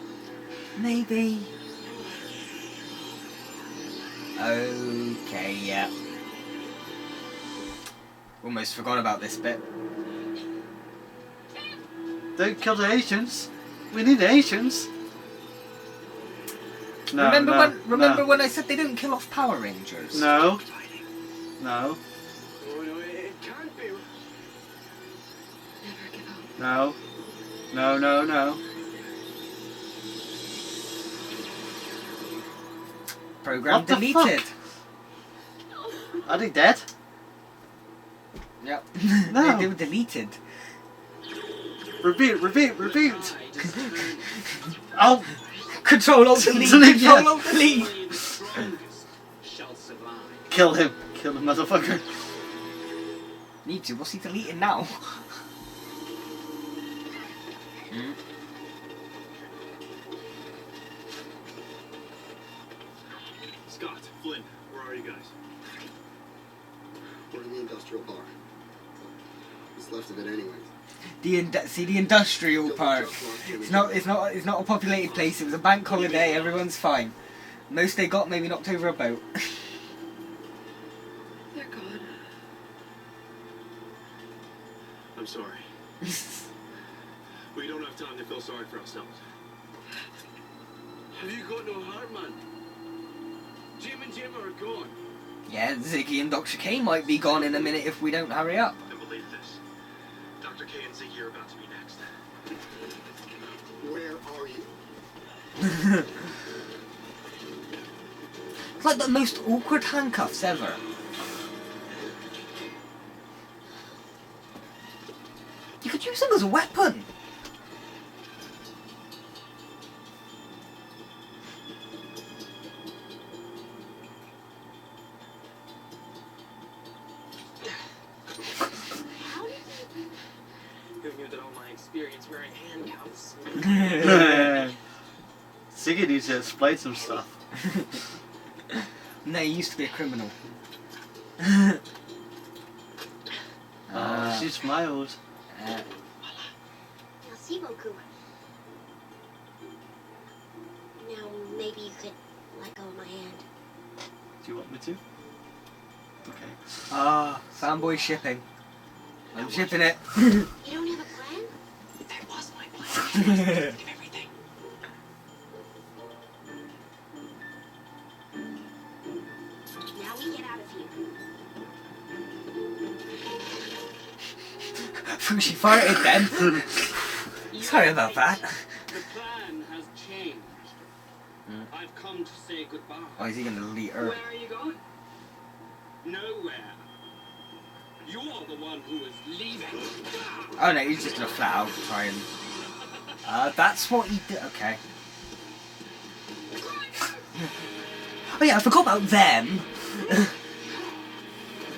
Maybe. Okay, yeah. Almost forgot about this bit. Don't kill the Asians. We need the Asians. No, remember when I said they don't kill off Power Rangers? No. No. It can't be. No. No, no, no. Program What the deleted. fuck? Are they dead? Yep. No. They were deleted. Repeat, repeat, repeat. Oh. Control Alt Delete. Delete, Control yeah. Alt Delete. Kill him. Kill the motherfucker. Need to. What's he deleting now? Scott, Flynn, where are you guys? We're in the industrial park. What's left of it anyways. The industrial park. It's not a populated place. It was a bank holiday. Everyone's fine. Most they got maybe knocked over a boat. They're gone. I'm sorry. We don't have time to feel sorry for ourselves. Have you got no heart, man? Jim and Gemma are gone. Yeah, Ziggy and Dr. K might be gone in a minute if we don't hurry up. And believe this. Dr. K and Ziggy are about to be next. Where are you? It's like the most awkward handcuffs ever. You could use them as a weapon. Who knew that all my experience wearing handcuffs? Ziggy needs to explain some stuff. No, he used to be a criminal. She smiled. Merci beaucoup. Now, maybe you could let go of my hand. Do you want me to? Okay. Fanboy shipping. I'm shipping it. You don't have a plan? That was my plan. Give everything. Now we get out of here. She farted then. Sorry about that. The plan has changed. I've come to say goodbye. Oh, is he gonna delete her? Where are you going? Nowhere. You're the one who is leaving. Oh no, he's just gonna flat out try and... that's what he did. Okay. Oh yeah, I forgot about them.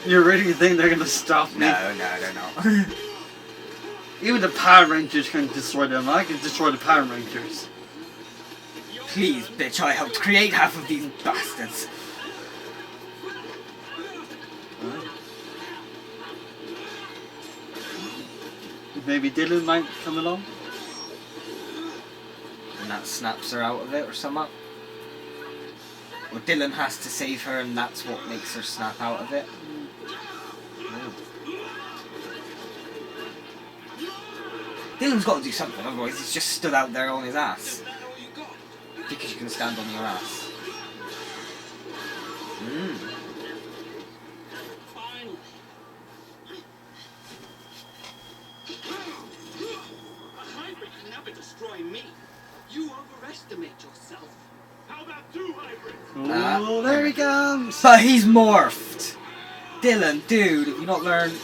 You really think they're gonna stop me? No, they're not. Even the Power Rangers can destroy them. I can destroy the Power Rangers. Please, bitch, I helped create half of these bastards. Maybe Dylan might come along. And that snaps her out of it or something. Or Dylan has to save her and that's what makes her snap out of it. Dylan's got to do something, otherwise he's just stood out there on his ass. Because you can stand on your ass. A hybrid can never destroy me. You overestimate yourself. How about two hybrids? Oh, there he comes! But he's morphed! Dylan, dude, have you not learned?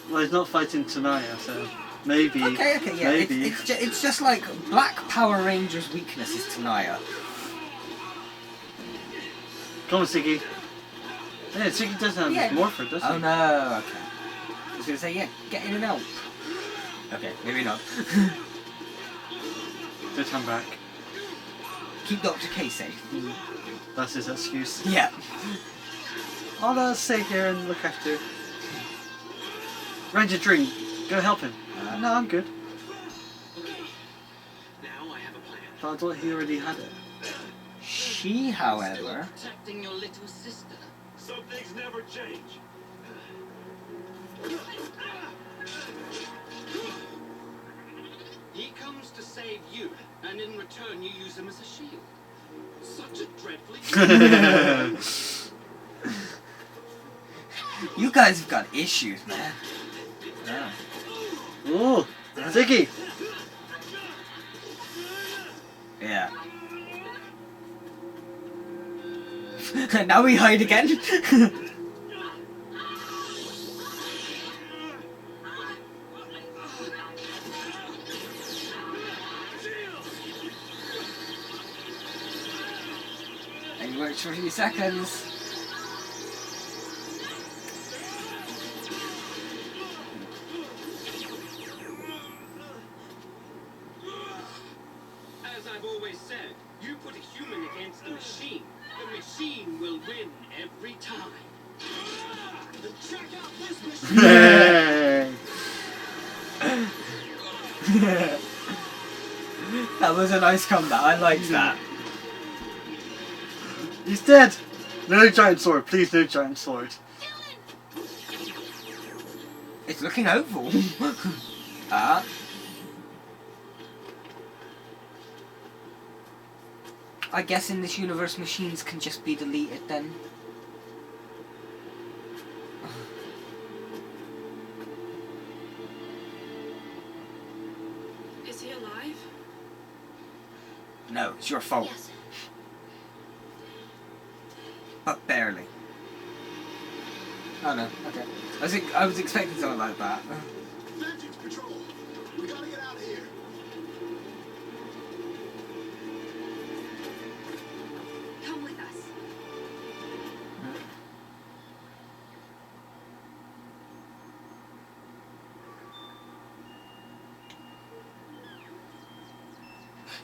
Well, he's not fighting Tanaya, so maybe. Okay, yeah. Maybe. It's just like Black Power Ranger's weakness is Tanaya. Come on, Siggy. Yeah, Siggy doesn't have his morpher, does he? Oh no, okay. I was gonna say, yeah, get in and out. Okay, maybe not. Just come back. Keep Dr. K safe. That's his excuse. Yeah. I'll stay here and look after you. Ranger Dream, go help him. No, I'm good. Now I have a plan. But I thought he already had it. She, however... Protecting your little sister. Some things never change. He comes to save you, and in return you use him as a shield. Such a dreadfully... You guys have got issues, man. Yeah. Oh, Ziggy! Yeah. Now we hide again. And you worked for a few seconds. As I've always said, you put a human against the machine will win every time. Check out this machine! That was a nice comeback, I liked that. He's dead! No giant sword, please no giant sword. It's looking hopeful. I guess in this universe machines can just be deleted then. Is he alive? No, it's your fault. Yes. But barely. Oh no, okay. I was expecting something like that. Vengeance Patrol! We gotta get out of here. Come with us.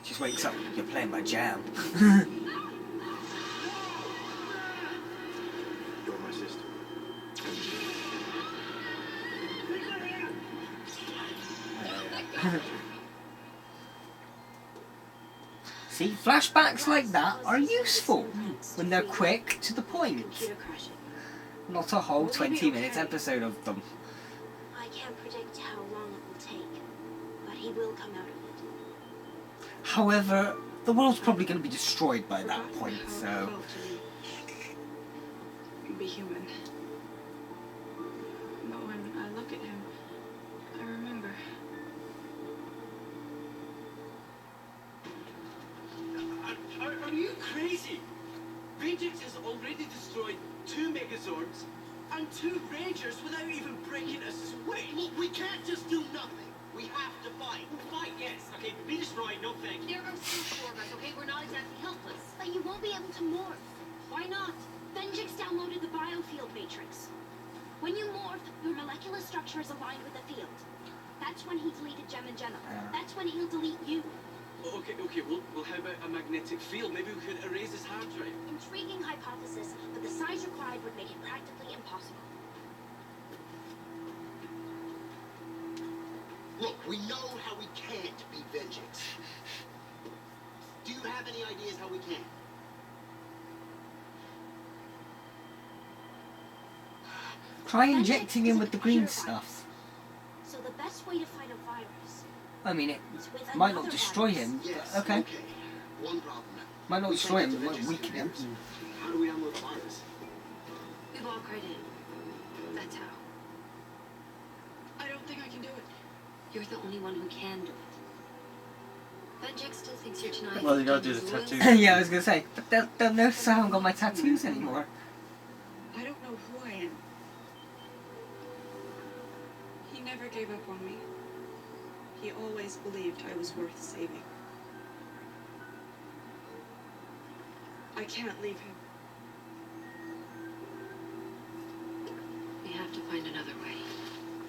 Just wakes up, you're playing my jam. You're my sister. See, flashbacks like that are useful when they're quick to the point. Computer crashing. Not a whole 20 minutes episode of them. I can't predict how long it will take, but he will come out of it. However, the world's probably going to be destroyed by that point, so... Be human. But when I look at him, I remember. Are you crazy? Radiant has already destroyed 2 Megazords and 2 Rangers without even breaking a sweat. Look, we can't just do nothing. We have to fight. Fight, yes. Okay, be destroyed, no thank you. There are still 4 of us, okay? We're not exactly helpless. But you won't be able to morph. Why not? Venjix downloaded the biofield matrix. When you morph, your molecular structure is aligned with the field. That's when he deleted Gem and Gemma. That's when he'll delete you. Okay, well, how about a magnetic field? Maybe we could erase his hard drive. Intriguing hypothesis, but the size required would make it practically impossible. Look, we know how we can't beat Vengeance. Do you have any ideas how we can? Try injecting him with the green stuff. So the best way to fight a virus. I mean, it might not destroy him, but okay. One problem. Might not destroy him, but might weaken him. How do we unload the virus? We walk right in. That's how. I don't think I can do it. You're the only one who can do it. Benjik still thinks you're tonight. Well, you gotta do the tattoo. Yeah, I was gonna say, but they'll notice I haven't got my tattoos anymore. I don't know who I am. He never gave up on me. He always believed I was worth saving. I can't leave him. We have to find another way.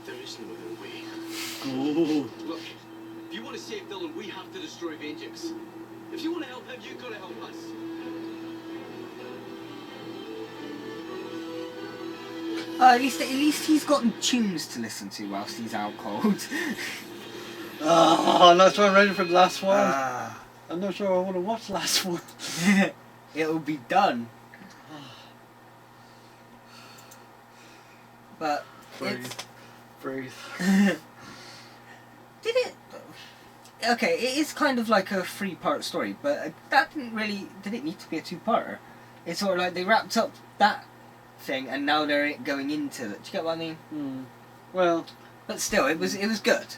There is no other way. Oh. Look, if you want to save Dylan, we have to destroy Vengeance. If you want to help him, you've got to help us. At least he's gotten tunes to listen to whilst he's out cold. Oh, I'm not sure I'm ready for the last one. I'm not sure I want to watch the last one. It'll be done. But Breathe. Did it? Okay, it is kind of like a 3-part story, but that didn't really. Did it need to be a 2-parter? It's sort of like they wrapped up that thing, and now they're going into it. Do you get what I mean? Well, but still, it was good.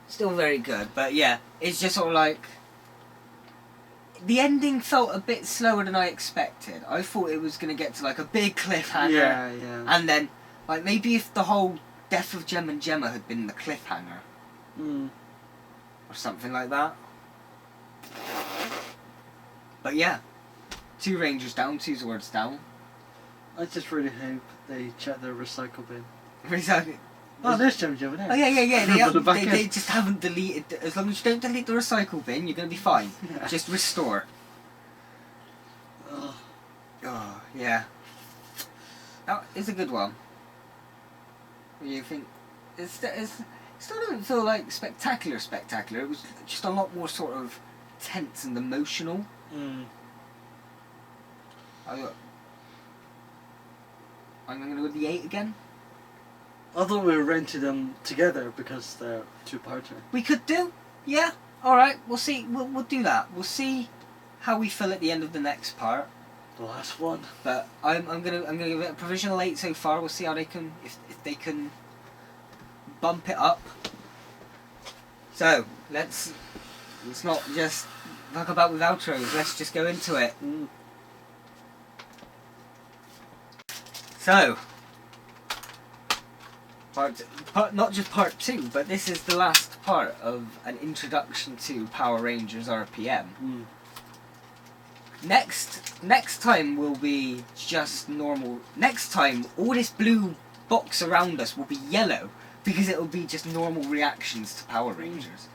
Still very good, but yeah, it's just sort of like the ending felt a bit slower than I expected. I thought it was going to get to like a big cliffhanger, yeah. And then like maybe if the whole death of Gem and Gemma had been the cliffhanger, or something like that. But yeah, 2 Rangers down, 2 Zords down. I just really hope they check their recycle bin. Recycle. Oh, there's Gem and Gemma there. Oh yeah. They just haven't deleted. As long as you don't delete the recycle bin, you're gonna be fine. Yeah. Just restore. Oh. Oh yeah. That is a good one. What do you think? It still doesn't feel like spectacular. It was just a lot more sort of tense and emotional. I'm gonna go with the 8 again. I thought we were renting them together because they're 2-parter. We could do, yeah. All right, we'll see. We'll do that. We'll see how we feel at the end of the next part. The last one. But I'm gonna give it a provisional 8 so far. We'll see how they can if they can bump it up. So let's not just talk about with outros. Let's just go into it. So. Not just part 2, but this is the last part of an introduction to Power Rangers RPM. Next time will be just normal. Next time, all this blue box around us will be yellow because it will be just normal reactions to Power Rangers.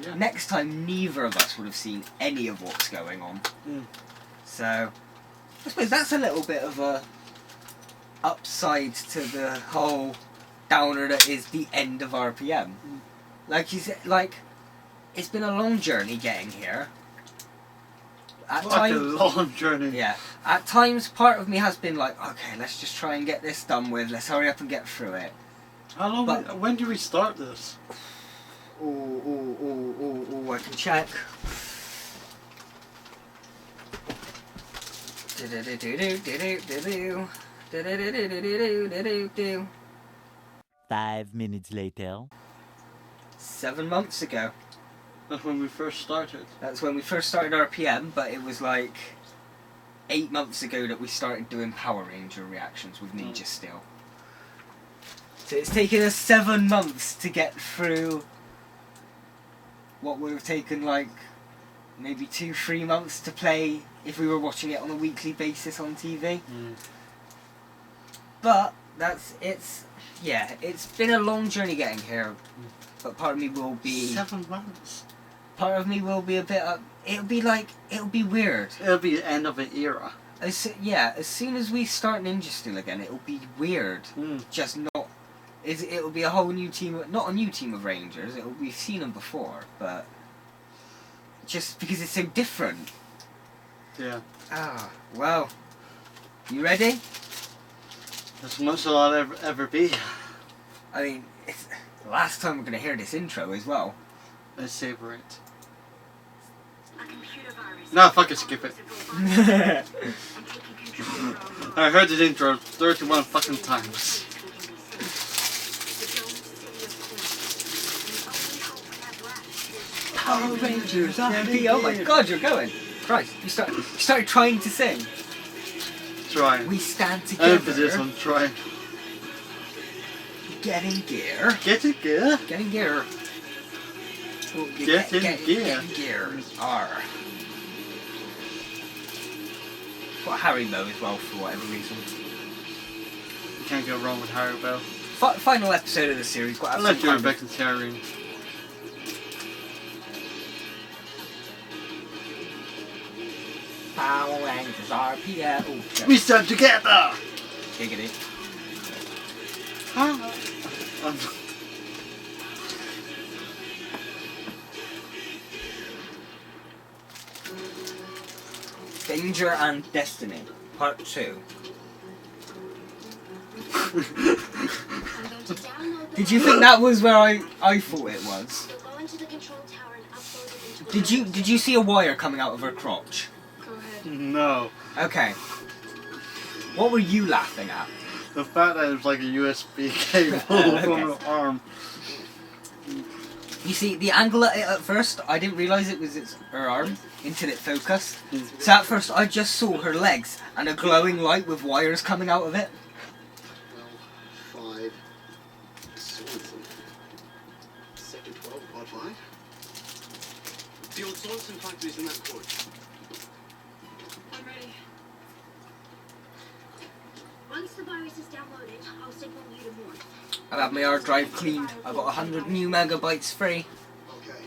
Yeah. Next time, neither of us would have seen any of what's going on. So, I suppose that's a little bit of a upside to the whole downer that is the end of RPM. Like you said, it's been a long journey getting here. At times, a long journey. Yeah. At times, part of me has been like, okay, let's just try and get this done with. Let's hurry up and get through it. How long? When did we start this? I can check. Do 5 minutes later. 7 months ago. That's when we first started. That's when we first started RPM, but it was like 8 months ago that we started doing Power Ranger reactions with Ninja Steel. So it's taken us 7 months to get through what would have taken like maybe 2-3 months to play if we were watching it on a weekly basis on TV. But it's been a long journey getting here, but part of me will be 7 months. Part of me will be a bit. It'll be weird. It'll be the end of an era. As soon as we start Ninja Steel again, it'll be weird. Just not. It'll be a whole new team. Not a new team of Rangers. We've seen them before, but just because it's so different. Yeah. Ah, well. You ready? As much as I'll ever be. I mean, it's the last time we're gonna hear this intro as well. Let's savor it. A computer virus. No, fuck it, skip it. I heard this intro 31 fucking times. Power Rangers RPM. Oh my god, you're going. Christ, you started trying to sing. Trying. We stand together. Emphasis on trying. Get in gear. Get in gear. Get in gear. Get in gear. Get in gear. R. Got Haribo as well for whatever reason. You can't go wrong with Haribo. Final episode of the series. Got I left you a vegetarian. Power Rangers RPM. Oh, we stand together. Giggity. Danger and Destiny, Part 2. Did you think that was where I thought it was? Did you see a wire coming out of her crotch? Go ahead. No. Okay. What were you laughing at? The fact that it was like a USB cable from her arm. You see, the angle at it at first, I didn't realise it was her arm until it focused. So at first I just saw her legs and a glowing light with wires coming out of it. Well, 5. Sorensen. Sector 12, Part 5? The old Sorensen factory's in that court. I'm ready. Once the virus is downloaded, I'll signal you to Morph. I've had my hard drive cleaned. I've got 100 new megabytes free. Okay.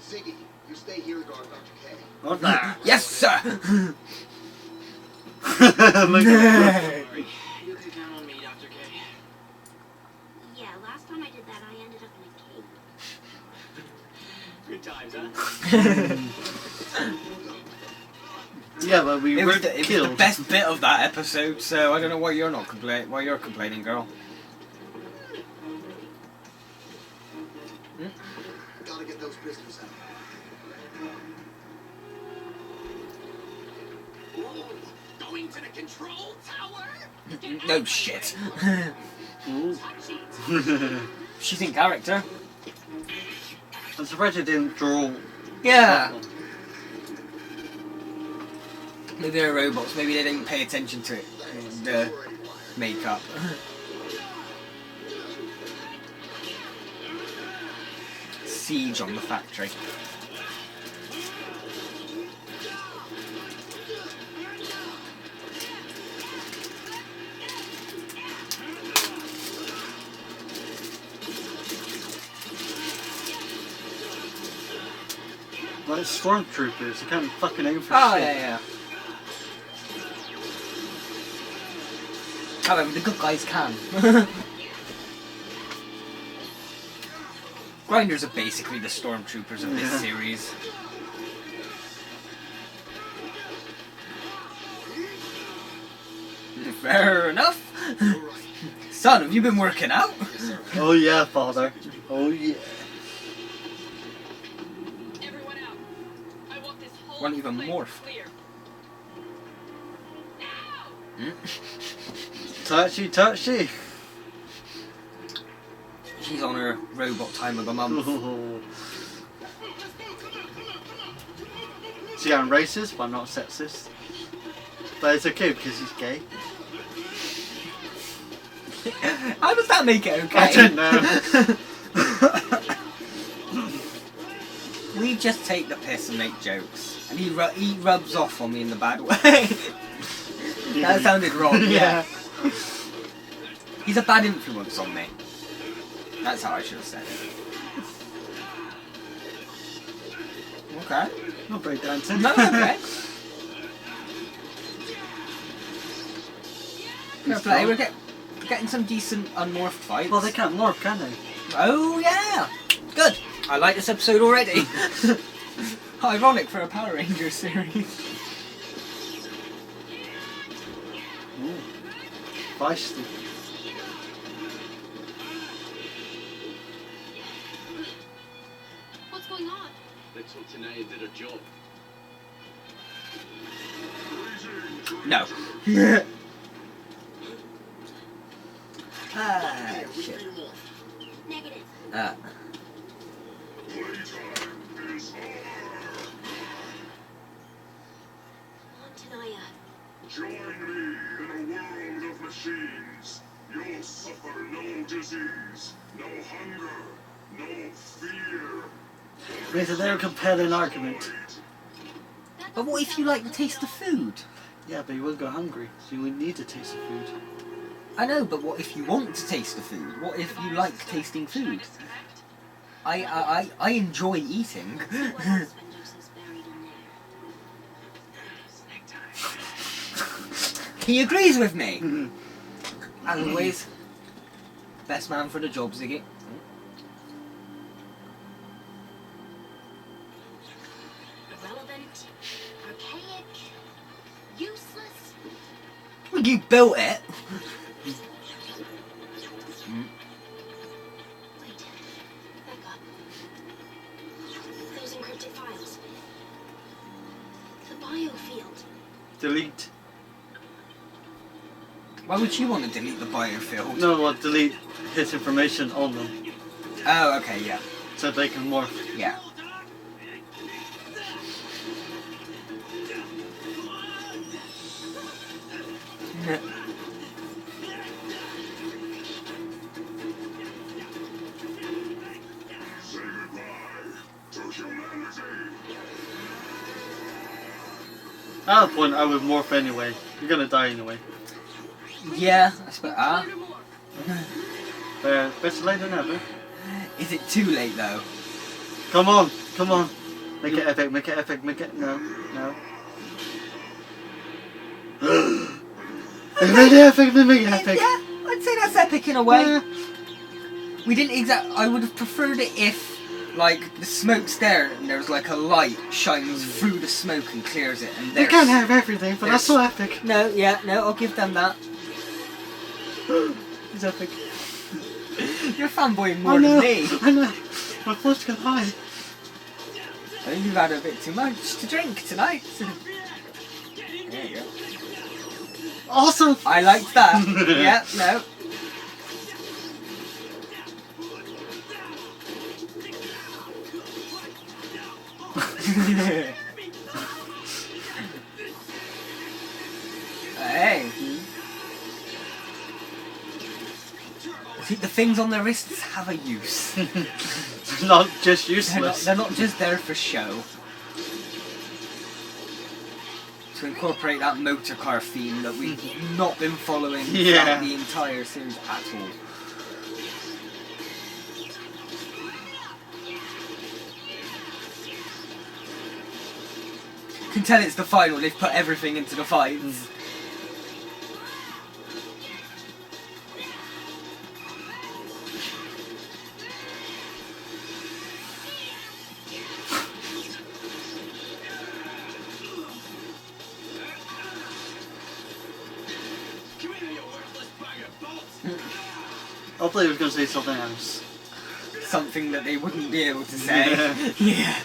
Ziggy, you stay here and guard Dr. K. What that? Yes, sir! Look at You can count on me, Dr. K. Yeah, last time I did that, I ended up in a cave. Good times, huh? Yeah, but we were it killed. was the best bit of that episode, so I don't know why you're not why you're complaining, girl. Gotta get those prisoners out. Ooh, going to the control tower? No shit. She's in character. I'm surprised it didn't draw. Yeah. Maybe they're robots. Maybe they didn't pay attention to it. The makeup. Siege on the factory. Like stormtroopers, you can't fucking aim for Oh, shit. yeah. However, the good guys can. Grinders are basically the stormtroopers of this series. Fair enough. Son, have you been working out? Oh yeah, father. Oh yeah. Everyone out. I want this whole Won't even place morph. clear. Touchy, touchy. She's on her robot time of a month. See, I'm racist, but I'm not sexist. But it's okay because he's gay. How does that make it okay? I don't know. We just take the piss and make jokes. And he rubs off on me in the bad way. That sounded wrong, yeah. He's a bad influence on me. That's how I should have said it. Okay. Not very dancing. No, okay. Fair play. We're getting some decent unmorphed fights. Well, they can't morph, can they? Oh yeah! Good! I like this episode already. Ironic for a Power Rangers series. Ooh. Feisty. What's going on? Let's hope Tanaya did her job. No. Ah, shit. Negative. On Tanaya. Join me in a world of machines. You'll suffer no disease, no hunger, no fear. It's a very compelling argument. But what if you like the taste of food? Yeah, but you will go hungry, so you will need to taste the food. I know, but what if you want to taste the food? What if you like tasting food? I enjoy eating. He agrees with me. As always, best man for the job, Ziggy. Irrelevant, archaic, useless. Well, you built it. Wait, back up. Those encrypted files. The biofield. Delete. Why would you want to delete the biofield? No, well, delete his information on them. Oh, okay, yeah. So they can morph. Yeah. Say goodbye to humanity. At that point, I would morph anyway. You're gonna die anyway. Yeah, I suppose. Better late than never. Is it too late though? Come on, come on. Make it epic, make it epic, make it. No, no. Make it epic, make it epic. Yeah, I'd say that's epic in a way. We didn't I would have preferred it if, like, the smoke's there and there's like a light shines through the smoke and clears it. And They can't have everything, but that's so epic. No, yeah, no, I'll give them that. It's epic. You're a fanboy more than me. I know. My clothes can hide. I think you've had a bit too much to drink tonight. There you go. Awesome. I liked that. Yeah, no. Hey. See, the things on their wrists have a use. Not just useless. They're not just there for show. To incorporate that motor car theme that we've not been following throughout the entire series at all. You can tell it's the final, they've put everything into the fights. Hopefully he was going to say something else. Something that they wouldn't be able to say. Yeah.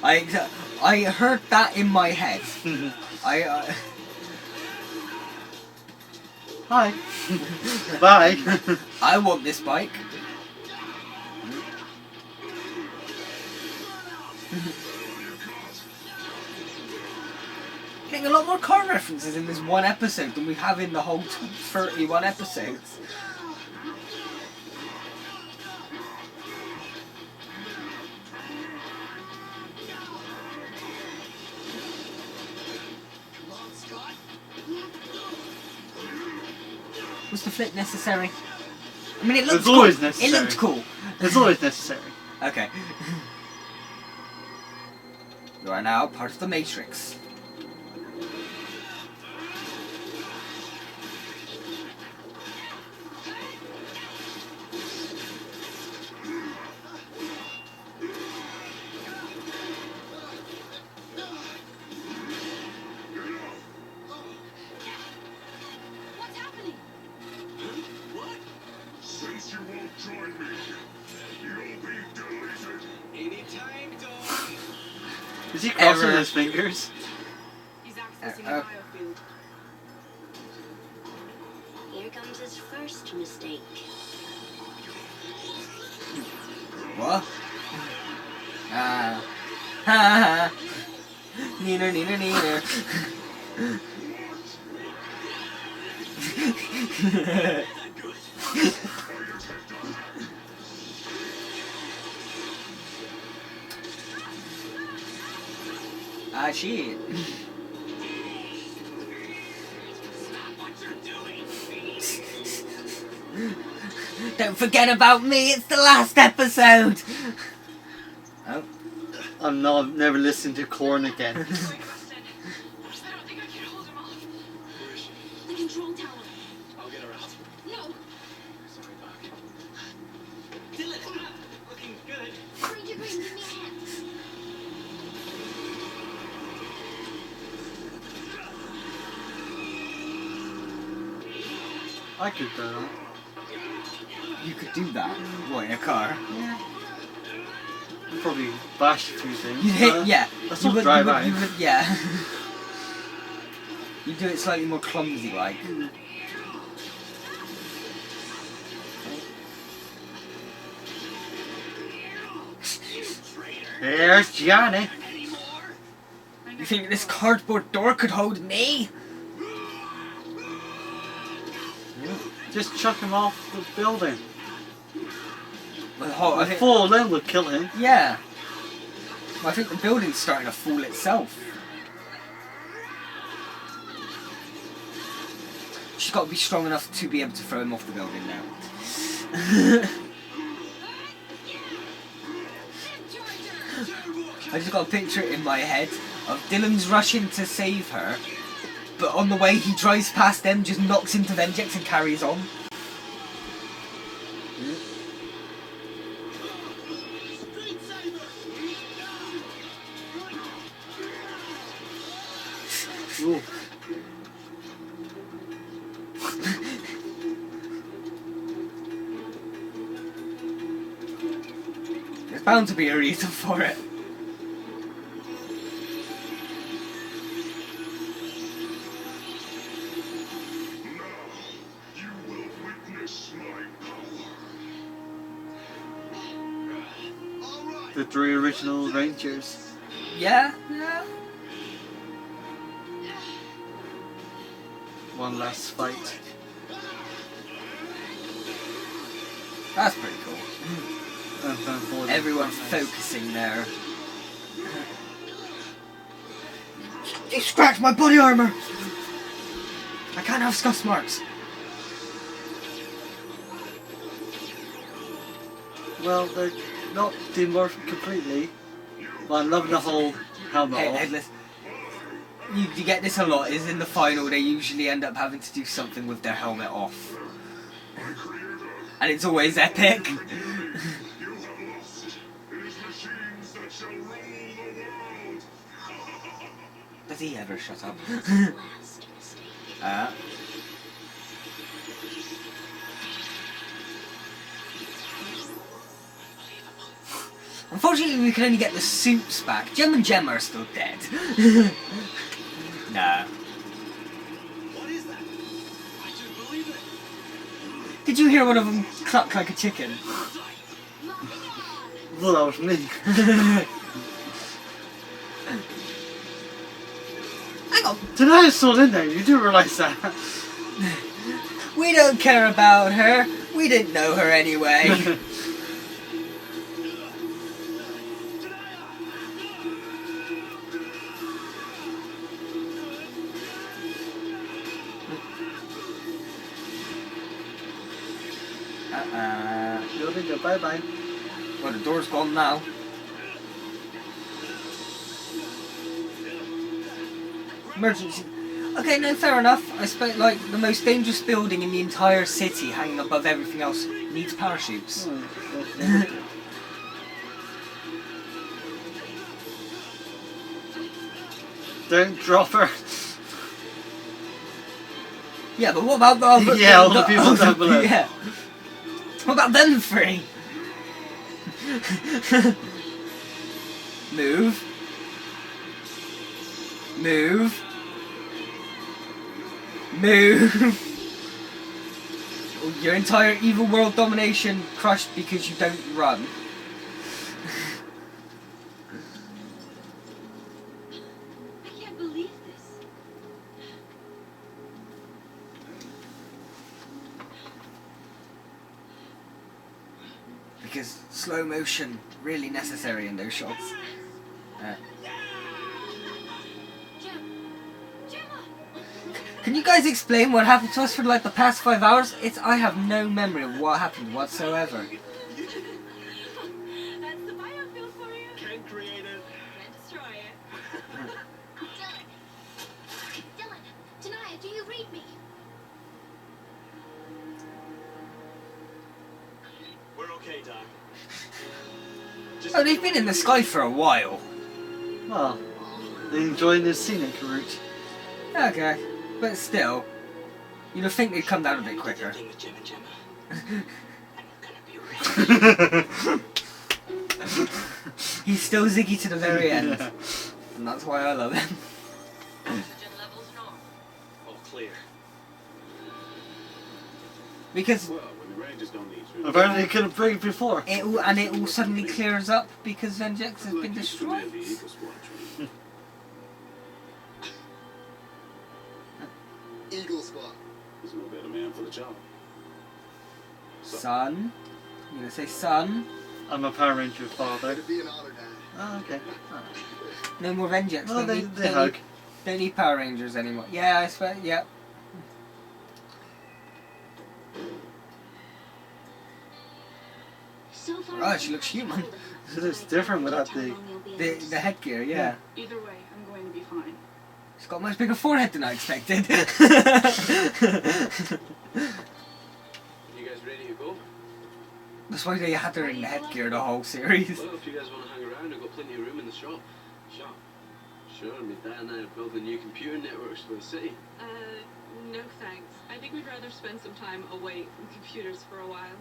I heard that in my head. Hi. Bye. I want this bike. Getting a lot more car references in this one episode than we have in the whole 31 episodes. Was the flip necessary? I mean, it looked It's cool. always necessary. It looked cool. It's always necessary. Okay. You are now part of the Matrix. What's happening? Since you won't join me, you'll be deleted. Anytime, dog. Is he crossing Error. his fingers? He's accessing a biofield. Here comes his first mistake. What? Ah. Ha ha. Neener, neener, neener. Ah, shit. Don't forget about me, it's the last episode! Oh. I'm not. Never listened to Korn again. The control tower. I'll get her out. No. Sorry, Doc. Dylan, looking good. Ranger Green, give me a hand. I could do that. You could do that? What, in a car? I'd probably bash a few things. You'd hit, yeah. Let's You not would, drive you would, out. you would, yeah. You do it slightly more clumsy like. There's Johnny. You think this cardboard door could hold me? Just chuck him off the building. Well, A fall in would kill him. yeah. Well, I think the building's starting to fall itself. She's got to be strong enough to be able to throw him off the building now. I just got a picture in my head of Dylan's rushing to save her, but on the way he drives past them, just knocks into Vengex and carries on. Ooh. There's bound to be a reason for it. You will witness my power. The 3 original Rangers. Yeah, yeah. One last fight. That's pretty cool. And Everyone's focusing there. They scratched my body armor! I can't have scuff marks. Well, they're not demorphed completely. But I'm loving the whole helmet off. Headless. You get this a lot, is in the final they usually end up having to do something with their helmet off. And it's always epic. You have lost. It is machines that shall rule the world. Does he ever shut up? Unfortunately, we can only get the suits back. Jem and Jem are still dead. Nah. What is that? I just believe it. Did you hear one of them cluck like a chicken? Well, that was me. Hang on. Tonight still in there, you do realise that. We don't care about her. We didn't know her anyway. Building, bye bye. Well, the door's gone now. Emergency. Okay, no, fair enough. I suppose, like, the most dangerous building in the entire city, hanging above everything else, needs parachutes. Don't drop her. Yeah, but what about the other... Yeah, all the people down below. Yeah. What about them three? Move. Move. Move. Your entire evil world domination crushed because you don't run. I can't believe this. Because slow motion really necessary in those shots. Can you guys explain what happened to us for like the past 5 hours? I have no memory of what happened whatsoever. That's the biofield for you. Can't create it. Can't destroy it. Dylan, Tanaya, do you read me? We're okay, Doc. Oh, they've been in the sky for a while. Well, they're enjoying this scenic route. Okay, but still, you'd have think they'd come down a bit quicker. He's still Ziggy to the very end, and that's why I love him. Oxygen levels normal. All clear. Because Well, when the Rangers don't need you. Apparently, it couldn't break before. it all suddenly clears up because Vengex has been destroyed. Eagle Squad. There's no better man for the job. Son, you gonna say son? I'm a Power Ranger father. It'd be an honor, Dad. Oh, okay. Oh. No more Vengex. Well, they don't hug. Don't need Power Rangers anymore. Yeah, I swear. Yep. So far, Oh, she looks human. It is different without the... The headgear, yeah. Either way, I'm going to be fine. She's got a much bigger forehead than I expected. You guys ready to go? That's why they had her in the headgear the whole series. Well, if you guys want to hang around, I've got plenty of room in the shop. Shop? Sure, my dad and I are building new computer networks for the city. No thanks. I think we'd rather spend some time away from computers for a while.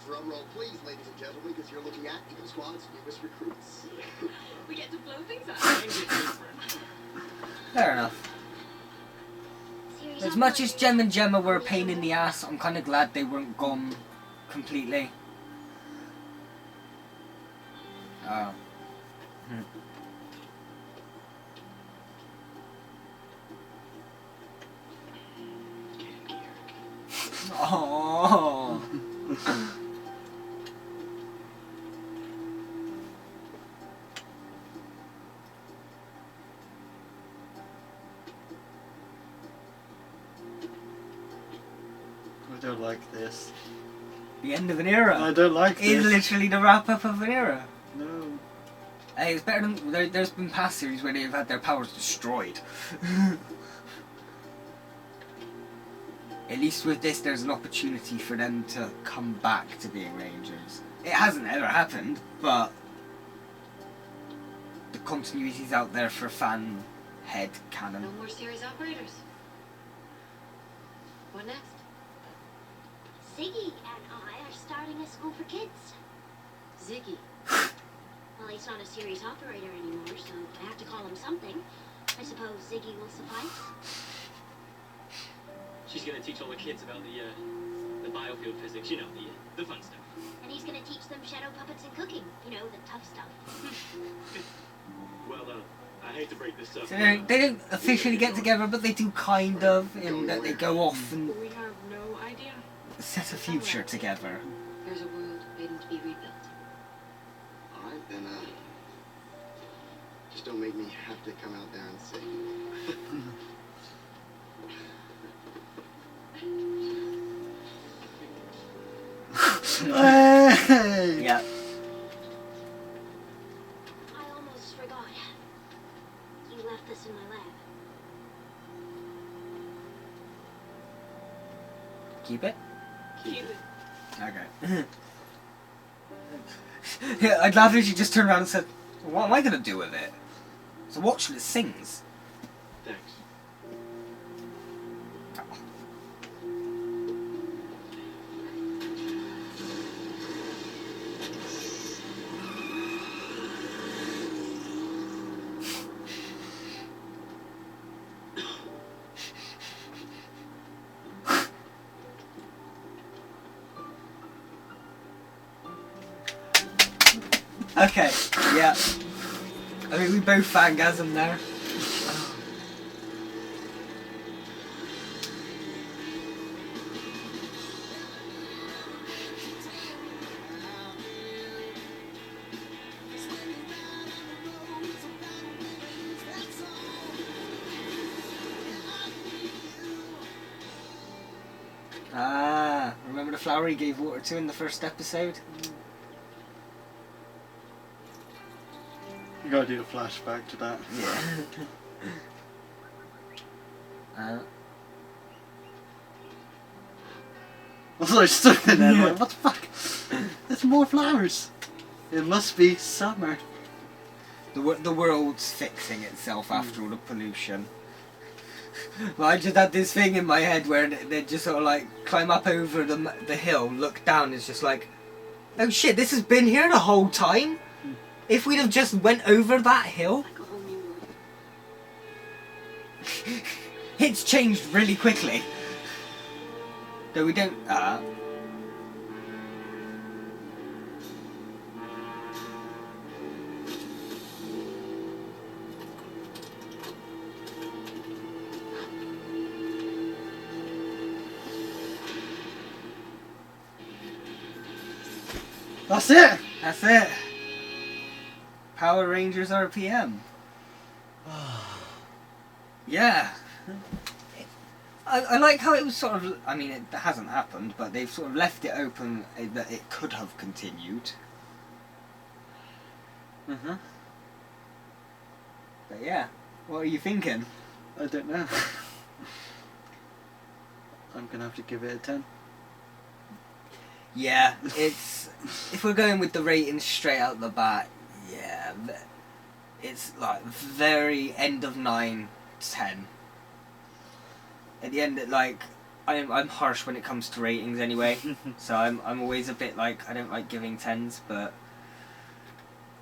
Drum roll, please, ladies and gentlemen, because you're looking at Eagle Squad's newest recruits. We get to blow things up. Fair enough. As much as Jem and Gemma were a pain in the ass, I'm kind of glad they weren't gone completely. Oh. Oh. I don't like this. The end of an era. I don't like It's this. literally the wrap up of an era. No. Hey, it's better than there's been past series where they've had their powers destroyed. At least with this, there's an opportunity for them to come back to being Rangers. It hasn't ever happened, but the continuity's out there for fan head canon. No more series operators. What next? Ziggy and I are starting a school for kids. Ziggy. Well, he's not a series operator anymore, so I have to call him something. I suppose Ziggy will suffice. She's gonna teach all the kids about the biofield physics, you know, the fun stuff. And he's gonna teach them shadow puppets and cooking. You know, the tough stuff. Well, I hate to break this up. So they don't officially get together, but they do kind of, in that they go off and We have no idea. set a future together. There's a world waiting to be rebuilt. Alright, then, just don't make me have to come out there and sing. Hey! Yeah. I almost forgot. You left this in my lab. Keep it? Keep it. Okay. Yeah, I'd laugh if she just turned around and said, what am I going to do with it? So watch it sings. Thanks. Okay, yeah. I mean, we both fangasm there. Ah, remember the flower he gave water to in the first episode? You gotta do a flashback to that. Yeah. Also, I stood there like, what the fuck? There's more flowers. It must be summer. The world's fixing itself after all the pollution. Well, I just had this thing in my head where they just sort of like climb up over the hill, look down, it's just like, oh shit, this has been here the whole time? If we'd have just went over that hill? It's changed really quickly. Though we don't... That's it! That's it. Power Rangers RPM. Yeah. I like how it was sort of... I mean, it hasn't happened, but they've sort of left it open that it could have continued. Uh-huh. But yeah, what are you thinking? I don't know. I'm gonna have to give it a 10. Yeah, it's... if we're going with the ratings straight out the bat, yeah, it's like very end of 9, 10. At the end, like, I'm harsh when it comes to ratings anyway, so I'm always a bit like, I don't like giving 10s, but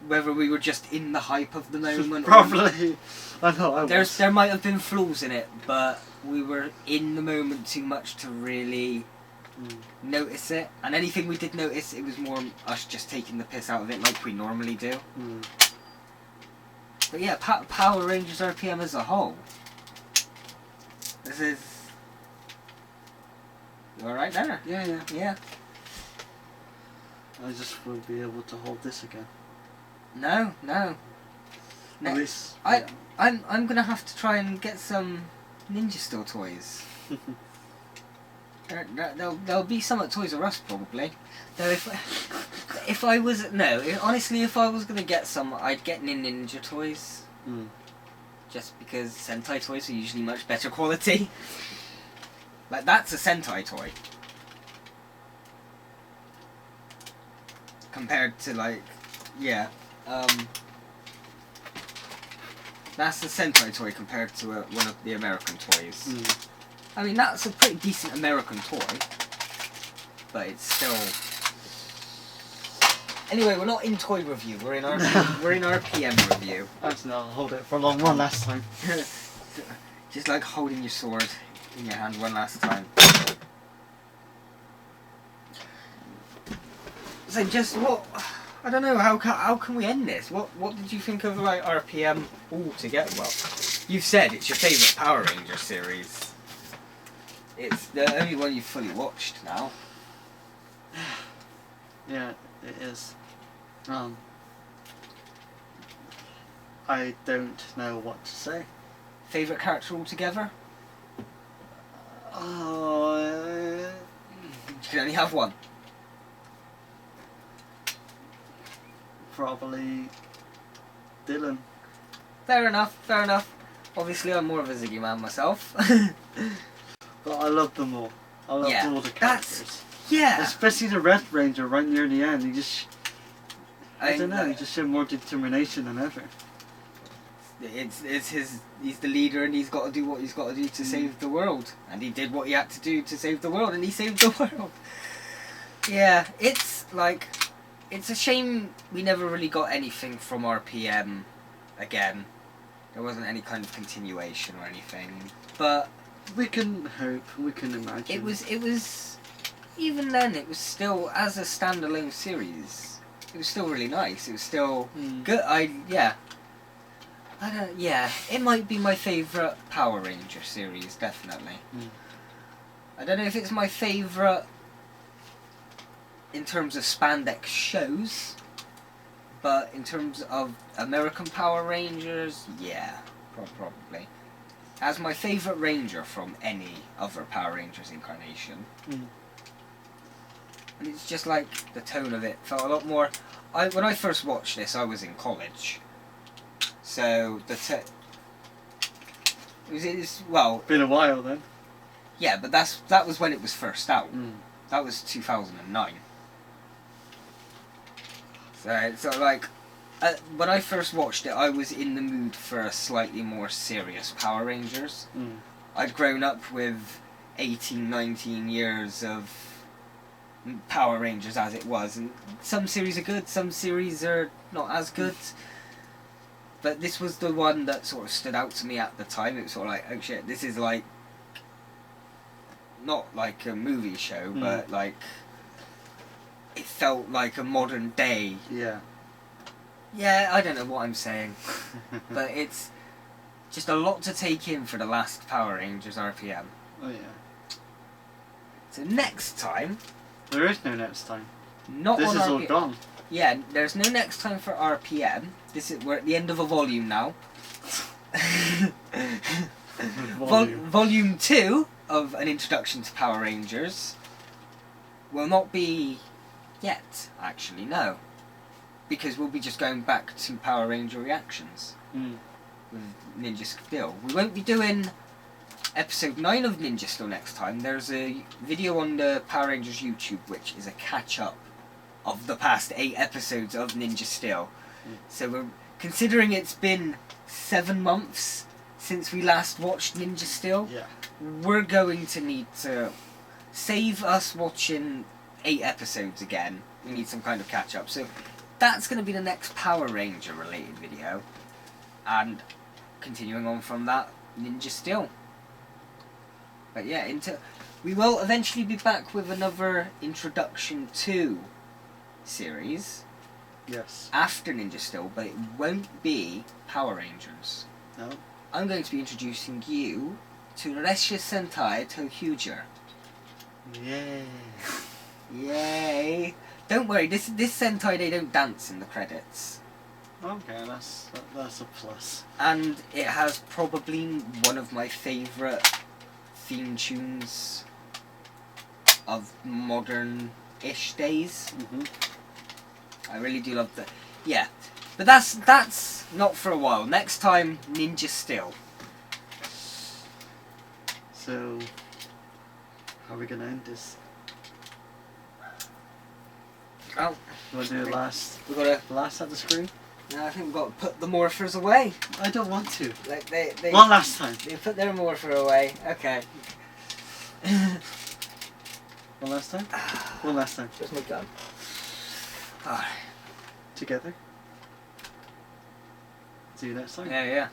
whether we were just in the hype of the moment, probably. I know. There might have been flaws in it, but we were in the moment too much to really notice it. And anything we did notice, it was more us just taking the piss out of it like we normally do. But yeah, Power Rangers RPM as a whole. This is... You alright there? Yeah. I just won't be able to hold this again. No. At least, I'm gonna have to try and get some Ninja Store toys. There'll be some at Toys R Us probably. Though if I was honestly, if I was gonna get some, I'd get Ninja toys. Just because Sentai toys are usually much better quality. Like, that's a Sentai toy. Compared to, like, yeah. That's a Sentai toy compared to one of the American toys. I mean, that's a pretty decent American toy. But it's still... Anyway, we're not in toy review, we're in RPM review. That's not hold it for a long one last time. Just like holding your sword in your hand one last time. So just what... I don't know, how can we end this? What did you think of, like, RPM altogether? Well, you've said it's your favourite Power Ranger series. It's the only one you've fully watched now. Yeah, it is. I don't know what to say. Favourite character altogether? Oh, You can only have one. probably Dylan. Fair enough, fair enough. Obviously, I'm more of a Ziggy man myself. But I love them all. I love Yeah, all the characters. Yeah. Especially the Red Ranger right near the end. He just... I don't know, know. he just showed more determination than ever. It's his. He's the leader, and he's got to do what he's got to do to save the world. And he did what he had to do to save the world, and he saved the world. Yeah, it's like, it's a shame we never really got anything from RPM again. There wasn't any kind of continuation or anything, but we can hope, we can imagine. It was even then. It was still, as a standalone series, it was still really nice. It was still good. It might be my favourite Power Ranger series, definitely. I don't know if it's my favourite in terms of spandex shows, but in terms of American Power Rangers, yeah, probably. As my favourite Ranger from any other Power Rangers incarnation. And it's just like, the tone of it felt a lot more... when I first watched this, I was in college. So, it was well... Been a while then. Yeah, but that was when it was first out. That was 2009. So like, when I first watched it, I was in the mood for a slightly more serious Power Rangers. I'd grown up with 18, 19 years of Power Rangers as it was, and some series are good, some series are not as good. But this was the one that sort of stood out to me at the time. It was sort of like, oh shit, this is like, not like a movie show, but like, it felt like a modern day. Yeah. Yeah, I don't know what I'm saying. But it's just a lot to take in for the last Power Rangers RPM. Oh yeah. So next time... There is no next time. Not this on is RPM. all gone. Yeah, there's no next time for RPM. We're at the end of a volume now. Volume 2 of An Introduction to Power Rangers will not be yet, actually, no. Because we'll be just going back to Power Ranger reactions with Ninja Steel. We won't be doing episode 9 of Ninja Steel next time. There's a video on the Power Rangers YouTube which is a catch-up of the past 8 episodes of Ninja Steel. So we're considering it's been 7 months since we last watched Ninja Steel. Yeah. We're going to need to save us watching 8 episodes again. We need some kind of catch-up. So that's going to be the next Power Ranger related video. And continuing on from that, Ninja Steel. But yeah, we will eventually be back with another Introduction to series. Yes. After Ninja Steel, but it won't be Power Rangers. No. I'm going to be introducing you to Resha Sentai Tokyuger. Yay. Yay. Don't worry, this Sentai, they don't dance in the credits. Okay, that's a plus. And it has probably one of my favourite theme tunes of modern-ish days. I really do love the... Yeah. But that's not for a while. Next time, Ninja Steel. So, how are we going to end this? Oh. You want to do the last? We've got the last at the screen? No, I think we've got to put the morphers away. I don't want to. They one last time. They put their morpher away. Okay. One last time? One last time. Where's my gun? Together. See you next time. Yeah.